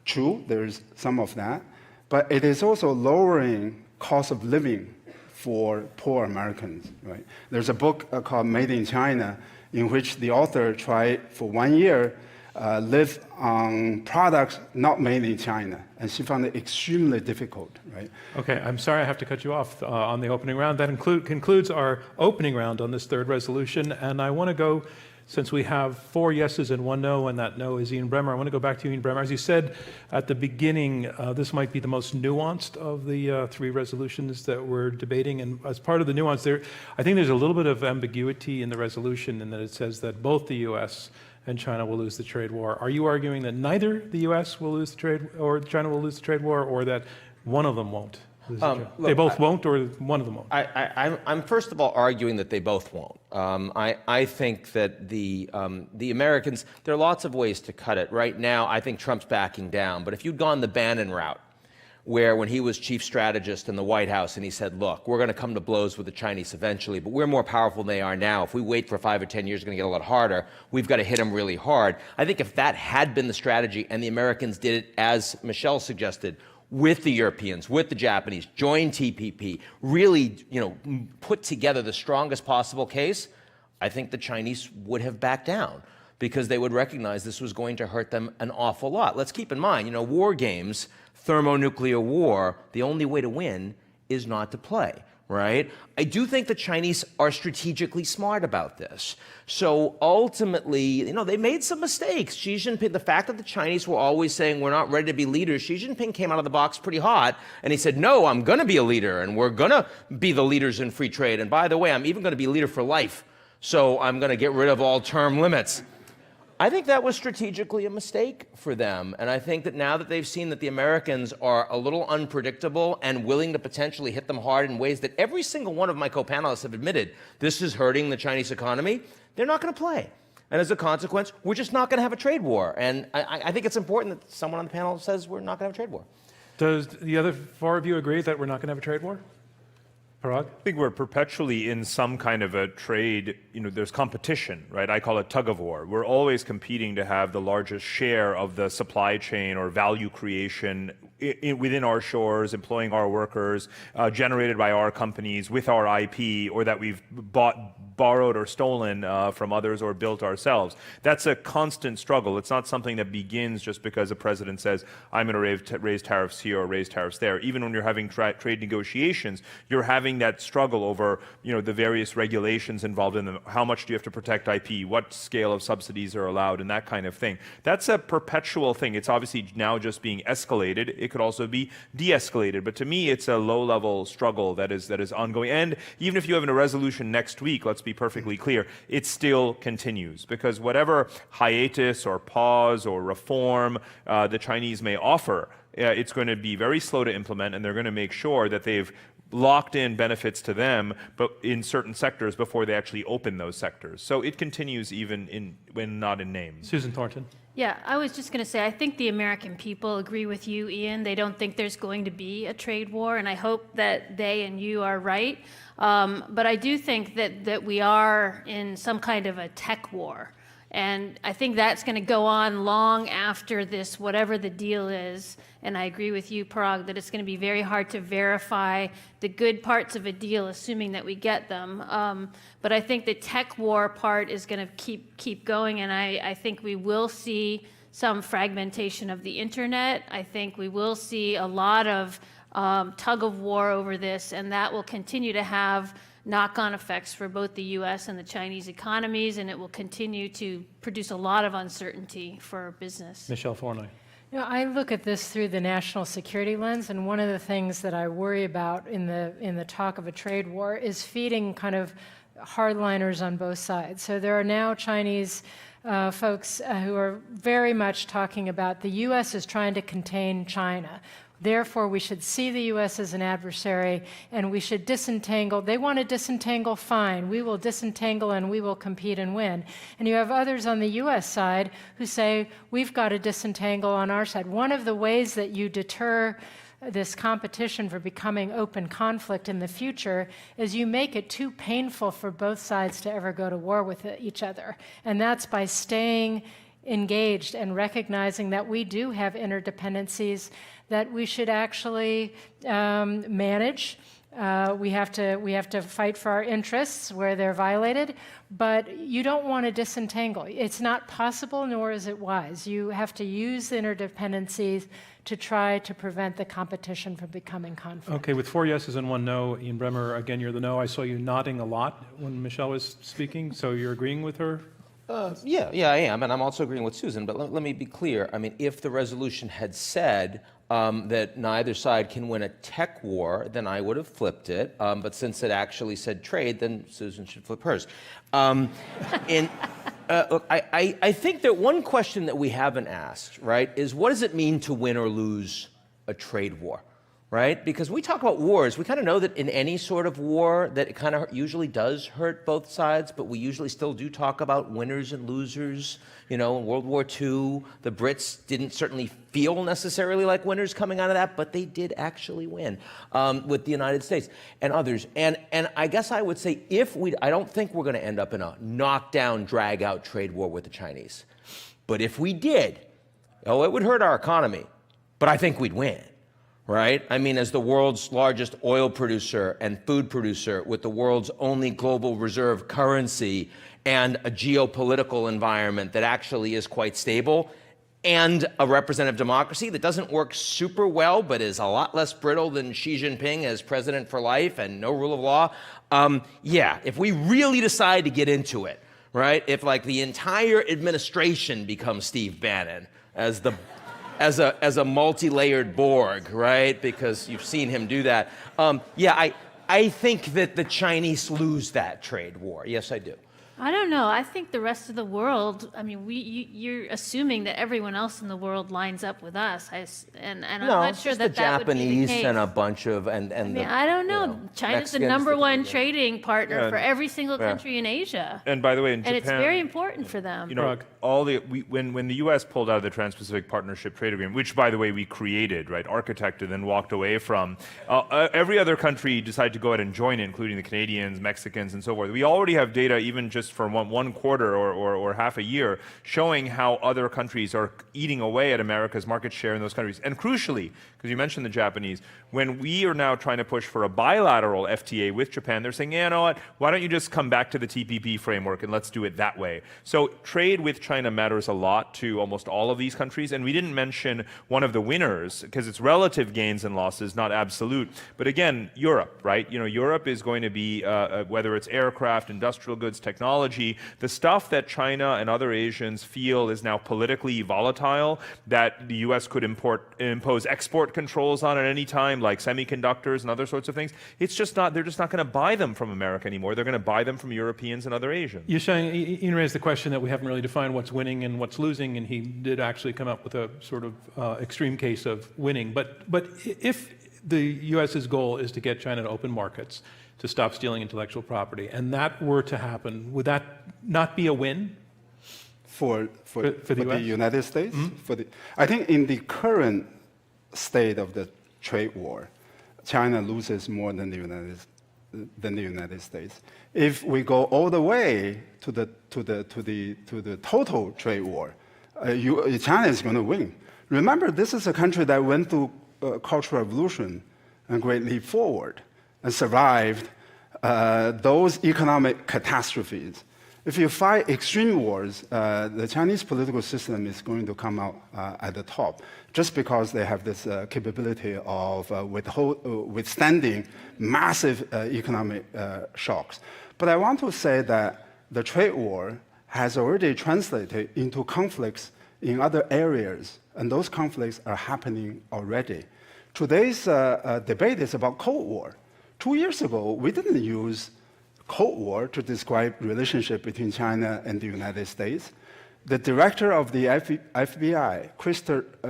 True, there's some of that, but it is also lowering cost of living for poor Americans. Right? There's a book called Made in China, in which the author tried for 1 year live on products not made in China, and she found it extremely difficult. Right? Okay, I'm sorry I have to cut you off on the opening round. That concludes our opening round on this third resolution, and I want to go, since we have 4 yeses and 1 no, and that no is Ian Bremmer, I want to go back to Ian Bremmer. As you said at the beginning, this might be the most nuanced of the 3 resolutions that we're debating, and as part of the nuance there, I think there's a little bit of ambiguity in the resolution in that it says that both the U.S. and China will lose the trade war. Are you arguing that neither the U.S. will lose the trade, or China will lose the trade war, or that one of them won't? They both won't, or one of them won't? I'm first of all arguing that they both won't. I think that the Americans, there are lots of ways to cut it. Right now, I think Trump's backing down. But if you'd gone the Bannon route, where when he was chief strategist in the White House and he said, look, we're going to come to blows with the Chinese eventually, but we're more powerful than they are now. If we wait for 5 or 10 years, it's going to get a lot harder. We've got to hit them really hard. I think if that had been the strategy and the Americans did it as Michele suggested, with the Europeans, with the Japanese, join TPP, really, put together the strongest possible case, I think the Chinese would have backed down because they would recognize this was going to hurt them an awful lot. Let's keep in mind, war games, thermonuclear war, the only way to win is not to play, right? I do think the Chinese are strategically smart about this. So ultimately, they made some mistakes. Xi Jinping, the fact that the Chinese were always saying we're not ready to be leaders, Xi Jinping came out of the box pretty hot and he said, no, I'm going to be a leader and we're going to be the leaders in free trade. And by the way, I'm even going to be a leader for life. So I'm going to get rid of all term limits. I think that was strategically a mistake for them. And I think that now that they've seen that the Americans are a little unpredictable and willing to potentially hit them hard in ways that every single one of my co-panelists have admitted this is hurting the Chinese economy, they're not going to play. And as a consequence, we're just not going to have a trade war. And I think it's important that someone on the panel says we're not going to have a trade war. Does the other four of you agree that we're not going to have a trade war? Parag? I think we're perpetually in some kind of a trade, there's competition, right? I call it tug of war. We're always competing to have the largest share of the supply chain or value creation within our shores, employing our workers, generated by our companies with our IP, or that we've borrowed or stolen from others or built ourselves. That's a constant struggle. It's not something that begins just because a president says, I'm going to raise tariffs here or raise tariffs there. Even when you're having trade negotiations, you're having that struggle over the various regulations involved in them. How much do you have to protect IP? What scale of subsidies are allowed and that kind of thing. That's a perpetual thing. It's obviously now just being escalated. It could also be de-escalated. But to me, it's a low-level struggle that is ongoing. And even if you have a resolution next week, let's be perfectly clear, it still continues. Because whatever hiatus or pause or reform the Chinese may offer, it's going to be very slow to implement, and they're going to make sure that they've locked in benefits to them, but in certain sectors before they actually open those sectors. So it continues even when not in name. Susan Thornton. Yeah, I was just going to say, I think the American people agree with you, Ian. They don't think there's going to be a trade war, and I hope that they and you are right. But I do think that we are in some kind of a tech war. And I think that's going to go on long after this, whatever the deal is. And I agree with you, Parag, that it's going to be very hard to verify the good parts of a deal, assuming that we get them. But I think the tech war part is going to keep going, and I think we will see some fragmentation of the internet. I think we will see a lot of tug of war over this, and that will continue to have knock-on effects for both the U.S. and the Chinese economies, and it will continue to produce a lot of uncertainty for business. Michele Flournoy. I look at this through the national security lens, and one of the things that I worry about in the talk of a trade war is feeding kind of hardliners on both sides. So there are now Chinese folks who are very much talking about the U.S. is trying to contain China. Therefore, we should see the U.S. as an adversary, and we should disentangle. They want to disentangle, fine. We will disentangle, and we will compete and win. And you have others on the U.S. side who say, we've got to disentangle on our side. One of the ways that you deter this competition for becoming open conflict in the future is you make it too painful for both sides to ever go to war with each other. And that's by staying engaged and recognizing that we do have interdependencies that we should actually manage. We have to fight for our interests where they're violated, but you don't want to disentangle. It's not possible, nor is it wise. You have to use the interdependencies to try to prevent the competition from becoming conflict. Okay, with 4 yeses and 1 no, Ian Bremmer, again, you're the no. I saw you nodding a lot when Michele was speaking, so you're agreeing with her? Yeah, I am, and I'm also agreeing with Susan, but let me be clear. I mean, if the resolution had said that neither side can win a tech war, then I would have flipped it. But since it actually said trade, then Susan should flip hers. Look, I think that one question that we haven't asked, right, is what does it mean to win or lose a trade war? right? Because we talk about wars, we kind of know that in any sort of war that it kind of usually does hurt both sides, but we usually still do talk about winners and losers. You know, in World War II, the Brits didn't certainly feel necessarily like winners coming out of that, but they did actually win with the United States and others. And I guess I would say I don't think we're going to end up in a knockdown, drag-out trade war with the Chinese. But if we did, it would hurt our economy, but I think we'd win. Right? I mean, as the world's largest oil producer and food producer with the world's only global reserve currency and a geopolitical environment that actually is quite stable and a representative democracy that doesn't work super well but is a lot less brittle than Xi Jinping as president for life and no rule of law, yeah, if we really decide to get into it, right? If like the entire administration becomes Steve Bannon as a multi-layered Borg, right? Because you've seen him do that. Yeah, I think that the Chinese lose that trade war. Yes, I do. I don't know. I think the rest of the world, I mean, you're assuming that everyone else in the world lines up with us. And I'm not sure that that would be the Japanese case. and a bunch of, I I don't know. China's the number one trading partner for every single country in Asia. And by the way, in And Japan, it's very important for them. you know, when the U.S. pulled out of the Trans-Pacific Partnership Trade Agreement, which by the way we created, right, architected, then walked away from, every other country decided to go ahead and join it, including the Canadians, Mexicans, and so forth. We already have data, even just for one quarter or half a year, showing how other countries are eating away at America's market share in those countries. And crucially, because you mentioned the Japanese, when we are now trying to push for a bilateral FTA with Japan, they're saying, yeah, you know what, why don't you just come back to the TPP framework and let's do it that way. So trade with China matters a lot to almost all of these countries. And we didn't mention one of the winners, because it's relative gains and losses, not absolute. But again, Europe, right? You know, Europe is going to be, whether it's aircraft, industrial goods, technology, the stuff that China and other Asians feel is now politically volatile, that the U.S. could impose export controls on at any time, like semiconductors and other sorts of things. It's just not, they're just not going to buy them from America anymore. They're going to buy them from Europeans and other Asians. Ian raised the question that we haven't really defined what's winning and what's losing, and he did actually come up with a sort of extreme case of winning. But if the U.S.'s goal is to get China to open markets, to stop stealing intellectual property, and that were to happen, would that not be a win? For the US? United States? Mm-hmm. I think in the current state of the trade war, China loses more than the United States. If we go all the way to the total trade war, China is going to win. Remember, this is a country that went through Cultural Revolution and Great Leap Forward and survived those economic catastrophes. If you fight extreme wars, the Chinese political system is going to come out at the top, just because they have this capability of withstanding massive economic shocks. But I want to say that the trade war has already translated into conflicts in other areas, and those conflicts are happening already. Today's debate is about Cold War. 2 years ago, we didn't use Cold War to describe relationship between China and the United States. The director of the FBI,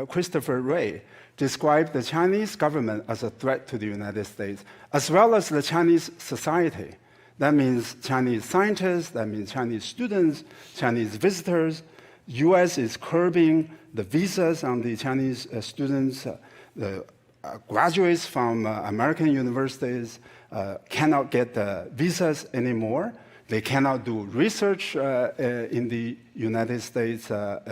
Christopher Wray, described the Chinese government as a threat to the United States, as well as the Chinese society. That means Chinese scientists, that means Chinese students, Chinese visitors. US is curbing the visas on the Chinese students. The graduates from American universities cannot get the visas anymore. They cannot do research in the United States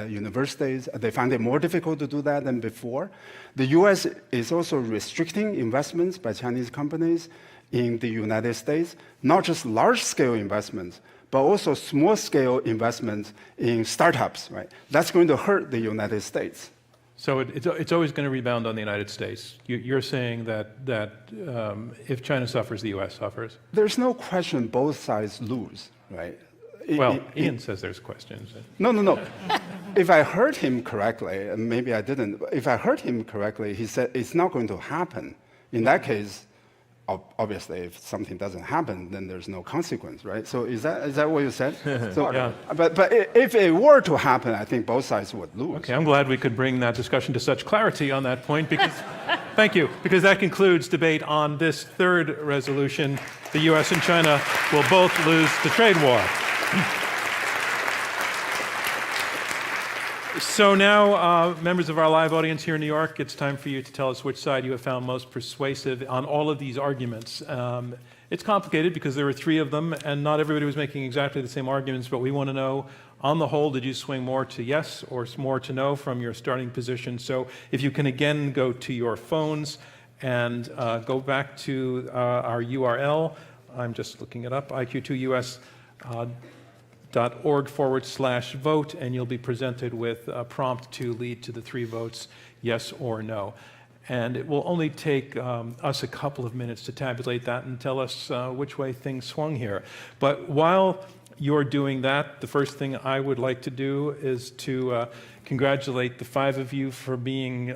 universities. They find it more difficult to do that than before. The US is also restricting investments by Chinese companies in the United States, not just large-scale investments, but also small-scale investments in startups, right? That's going to hurt the United States. So it's always going to rebound on the United States. You're saying that if China suffers, the U.S. suffers? There's no question both sides lose, right? Well, Ian says there's questions. No. If I heard him correctly, and maybe I didn't, if I heard him correctly, he said it's not going to happen. In that case, obviously, if something doesn't happen, then there's no consequence, right? So is that what you said? So, Yeah. But if it were to happen, I think both sides would lose. Okay, I'm glad we could bring that discussion to such clarity on that point, because Thank you, because that concludes debate on this third resolution. The U.S. and China will both lose the trade war. So now, members of our live audience here in New York, it's time for you to tell us which side you have found most persuasive on all of these arguments. It's complicated because there were three of them, and not everybody was making exactly the same arguments, but we want to know, on the whole, did you swing more to yes or more to no from your starting position? So if you can again go to your phones and go back to our URL, I'm just looking it up, iq2us.org/vote, and you'll be presented with a prompt to lead to the three votes, yes or no. And it will only take us a couple of minutes to tabulate that and tell us which way things swung here. But while you're doing that, the first thing I would like to do is to congratulate the five of you for being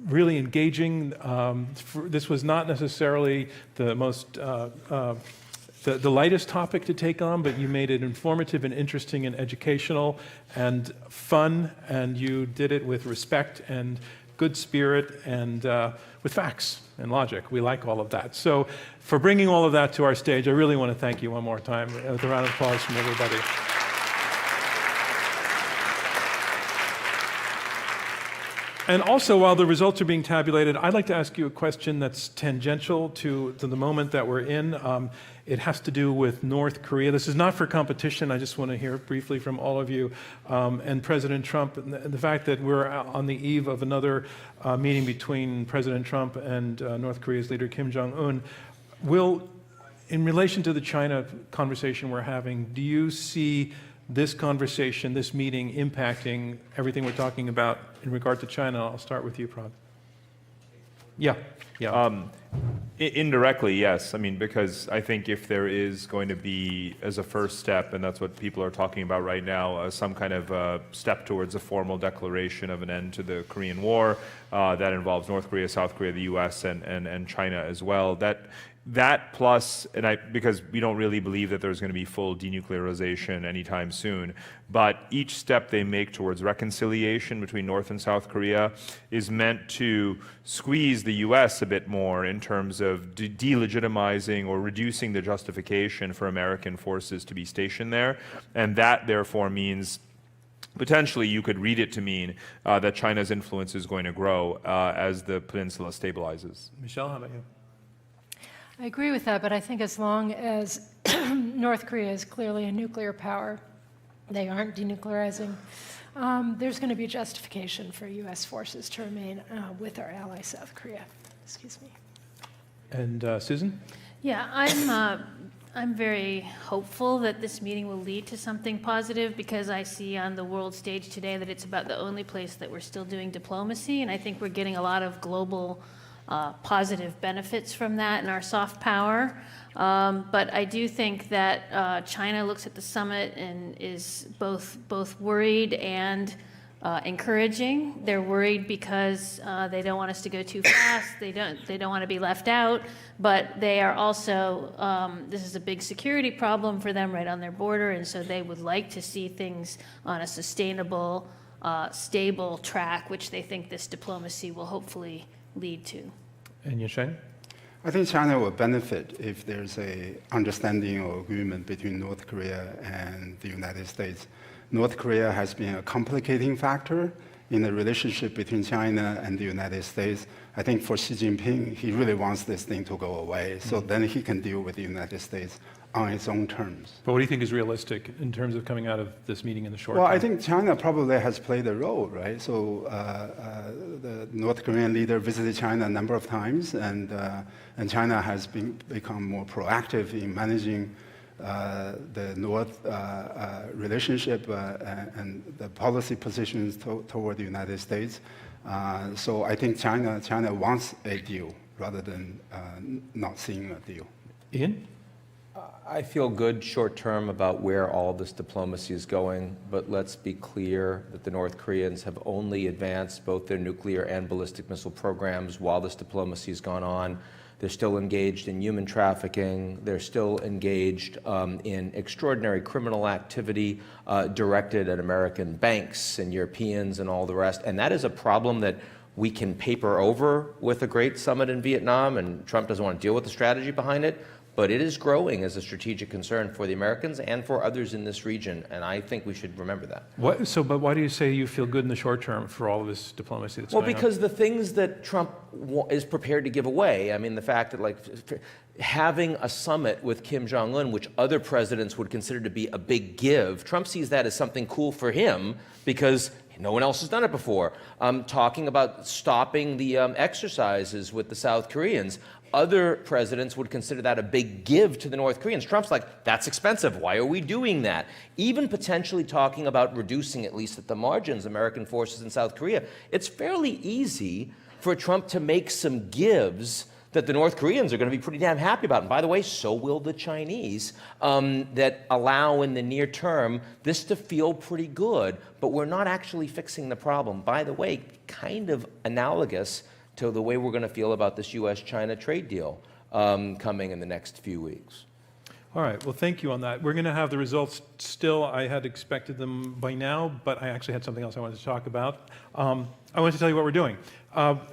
really engaging. This was not necessarily the most the lightest topic to take on, but you made it informative and interesting and educational and fun, and you did it with respect and good spirit and with facts and logic. We like all of that. So for bringing all of that to our stage, I really want to thank you one more time with a round of applause from everybody. And also, while the results are being tabulated, I'd like to ask you a question that's tangential to the moment that we're in. It has to do with North Korea. This is not for competition. I just want to hear briefly from all of you. And President Trump, and the fact that we're on the eve of another meeting between President Trump and North Korea's leader, Kim Jong-un. In relation to the China conversation we're having, do you see this conversation, this meeting, impacting everything we're talking about in regard to China? I'll start with you, Parag. Yeah. Indirectly, yes. I mean, because I think if there is going to be, as a first step, and that's what people are talking about right now, some kind of step towards a formal declaration of an end to the Korean War that involves North Korea, South Korea, the U.S., and China as well. That plus, because we don't really believe that there's going to be full denuclearization anytime soon, but each step they make towards reconciliation between North and South Korea is meant to squeeze the U.S. a bit more in terms of delegitimizing or reducing the justification for American forces to be stationed there. And that, therefore, means potentially you could read it to mean that China's influence is going to grow as the peninsula stabilizes. Michele, how about you? I agree with that, but I think as long as North Korea is clearly a nuclear power, they aren't denuclearizing, there's going to be justification for U.S. forces to remain with our ally South Korea. Excuse me. And Susan? Yeah, I'm very hopeful that this meeting will lead to something positive, because I see on the world stage today that it's about the only place that we're still doing diplomacy, and I think we're getting a lot of global positive benefits from that and our soft power. But I do think that China looks at the summit and is both worried and encouraging. They're worried because they don't want us to go too fast. They don't want to be left out. But they are also, this is a big security problem for them right on their border, and so they would like to see things on a sustainable, stable track, which they think this diplomacy will hopefully lead to. And Yasheng? I think China will benefit if there's a understanding or agreement between North Korea and the United States. North Korea has been a complicating factor in the relationship between China and the United States. I think for Xi Jinping, he really wants this thing to go away, so then he can deal with the United States on its own terms. But what do you think is realistic in terms of coming out of this meeting in the short term? Well, I think China probably has played a role, right? So the North Korean leader visited China a number of times, and China has become more proactive in managing the North relationship and the policy positions toward the United States. So I think China wants a deal rather than not seeing a deal. Ian? I feel good short term about where all this diplomacy is going, but let's be clear that the North Koreans have only advanced both their nuclear and ballistic missile programs while this diplomacy has gone on. They're still engaged in human trafficking. They're still engaged in extraordinary criminal activity directed at American banks and Europeans and all the rest. And that is a problem that we can paper over with a great summit in Vietnam, and Trump doesn't want to deal with the strategy behind it, but it is growing as a strategic concern for the Americans and for others in this region, and I think we should remember that. But why do you say you feel good in the short term for all of this diplomacy that's Well, going on? because the things that Trump is prepared to give away, I mean, the fact that, like, having a summit with Kim Jong-un, which other presidents would consider to be a big give, Trump sees that as something cool for him because no one else has done it before. Talking about stopping the exercises with the South Koreans, other presidents would consider that a big give to the North Koreans. Trump's like, that's expensive. Why are we doing that? Even potentially talking about reducing, at least at the margins, American forces in South Korea. It's fairly easy for Trump to make some gives that the North Koreans are going to be pretty damn happy about. And by the way, so will the Chinese, that allow in the near term this to feel pretty good. But we're not actually fixing the problem. By the way, kind of analogous to the way we're going to feel about this U.S.-China trade deal coming in the next few weeks. All right, well, thank you on that. We're going to have the results still. I had expected them by now, but I actually had something else I wanted to talk about. I wanted to tell you what we're doing.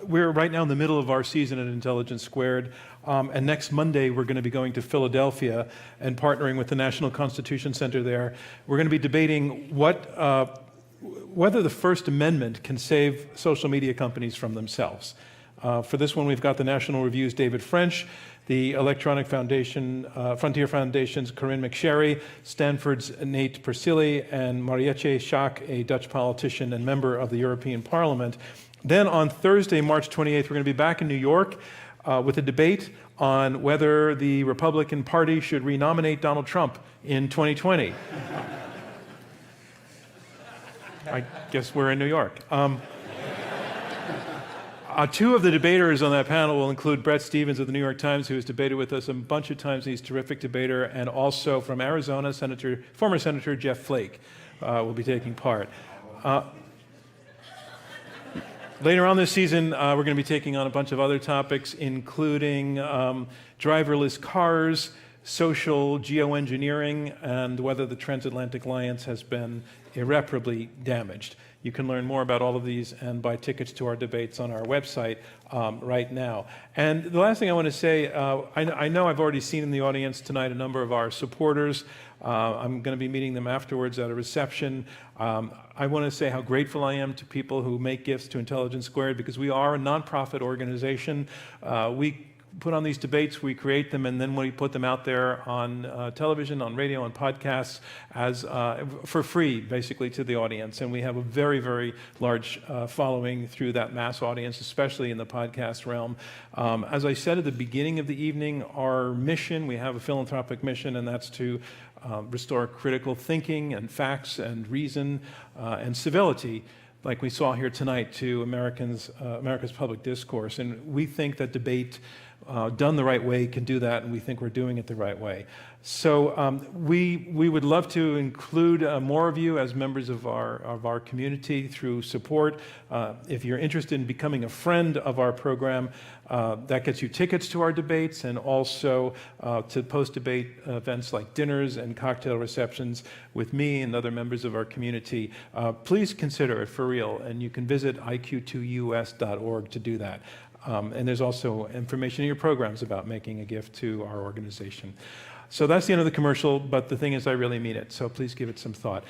We're right now in the middle of our season at Intelligence Squared, and next Monday we're going to be going to Philadelphia and partnering with the National Constitution Center there. We're going to be debating whether the First Amendment can save social media companies from themselves. For this one, we've got the National Review's David French, the Electronic Foundation, Frontier Foundation's Corinne McSherry, Stanford's Nate Persily, and Marietje Schaak, a Dutch politician and member of the European Parliament. Then on Thursday, March 28th, we're going to be back in New York with a debate on whether the Republican Party should renominate Donald Trump in 2020. I guess we're in New York. Two of the debaters on that panel will include Brett Stevens of the New York Times, who has debated with us a bunch of times. He's a terrific debater. And also from Arizona, former Senator Jeff Flake will be taking part. Later on this season, we're going to be taking on a bunch of other topics, including driverless cars, social geoengineering, and whether the transatlantic alliance has been irreparably damaged. You can learn more about all of these and buy tickets to our debates on our website right now. And the last thing I want to say, I know I've already seen in the audience tonight a number of our supporters. I'm going to be meeting them afterwards at a reception. I want to say how grateful I am to people who make gifts to Intelligence Squared, because we are a nonprofit organization. We put on these debates, we create them, and then we put them out there on television, on radio, on podcasts as for free, basically, to the audience. And we have a very, very large following through that mass audience, especially in the podcast realm. As I said at the beginning of the evening, our mission, we have a philanthropic mission, and that's to restore critical thinking and facts and reason and civility, like we saw here tonight, to America's public discourse. And we think that debate done the right way can do that, and we think we're doing it the right way. So we would love to include more of you as members of our community through support. If you're interested in becoming a friend of our program, that gets you tickets to our debates and also to post-debate events like dinners and cocktail receptions with me and other members of our community. Please consider it for real, and you can visit iq2us.org to do that. And there's also information in your programs about making a gift to our organization. So that's the end of the commercial, but the thing is, I really mean it, so please give it some thought.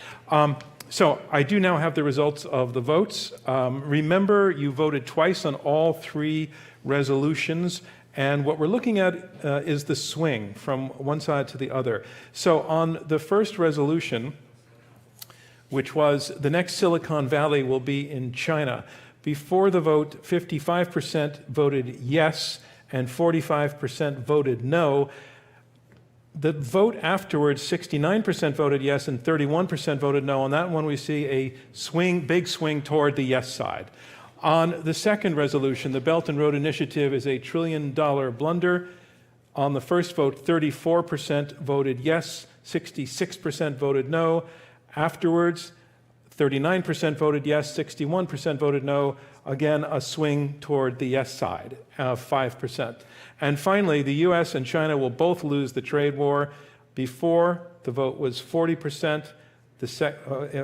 So I do now have the results of the votes. Remember, you voted twice on all three resolutions, and what we're looking at is the swing from one side to the other. So on the first resolution, which was the next Silicon Valley will be in China, before the vote, 55% voted yes and 45% voted no. The vote afterwards, 69% voted yes and 31% voted no. On that one, we see a big swing toward the yes side. On the second resolution, the Belt and Road Initiative is a $1 trillion blunder. On the first vote, 34% voted yes, 66% voted no. Afterwards, 39% voted yes, 61% voted no. Again, a swing toward the yes side, 5%. And finally, the US and China will both lose the trade war. Before, the vote was 40%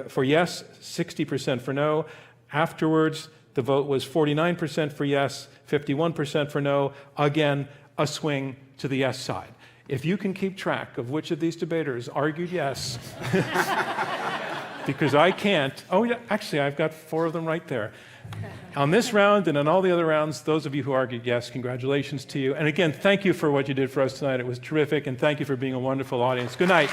for yes, 60% for no. Afterwards, The vote was 49% for yes, 51% for no. Again, a swing to the yes side. If you can keep track of which of these debaters argued yes, because I can't. Oh, yeah, actually, I've got 4 of them right there. On this round and on all the other rounds, those of you who argued yes, congratulations to you. And again, thank you for what you did for us tonight. It was terrific, and thank you for being a wonderful audience. Good night.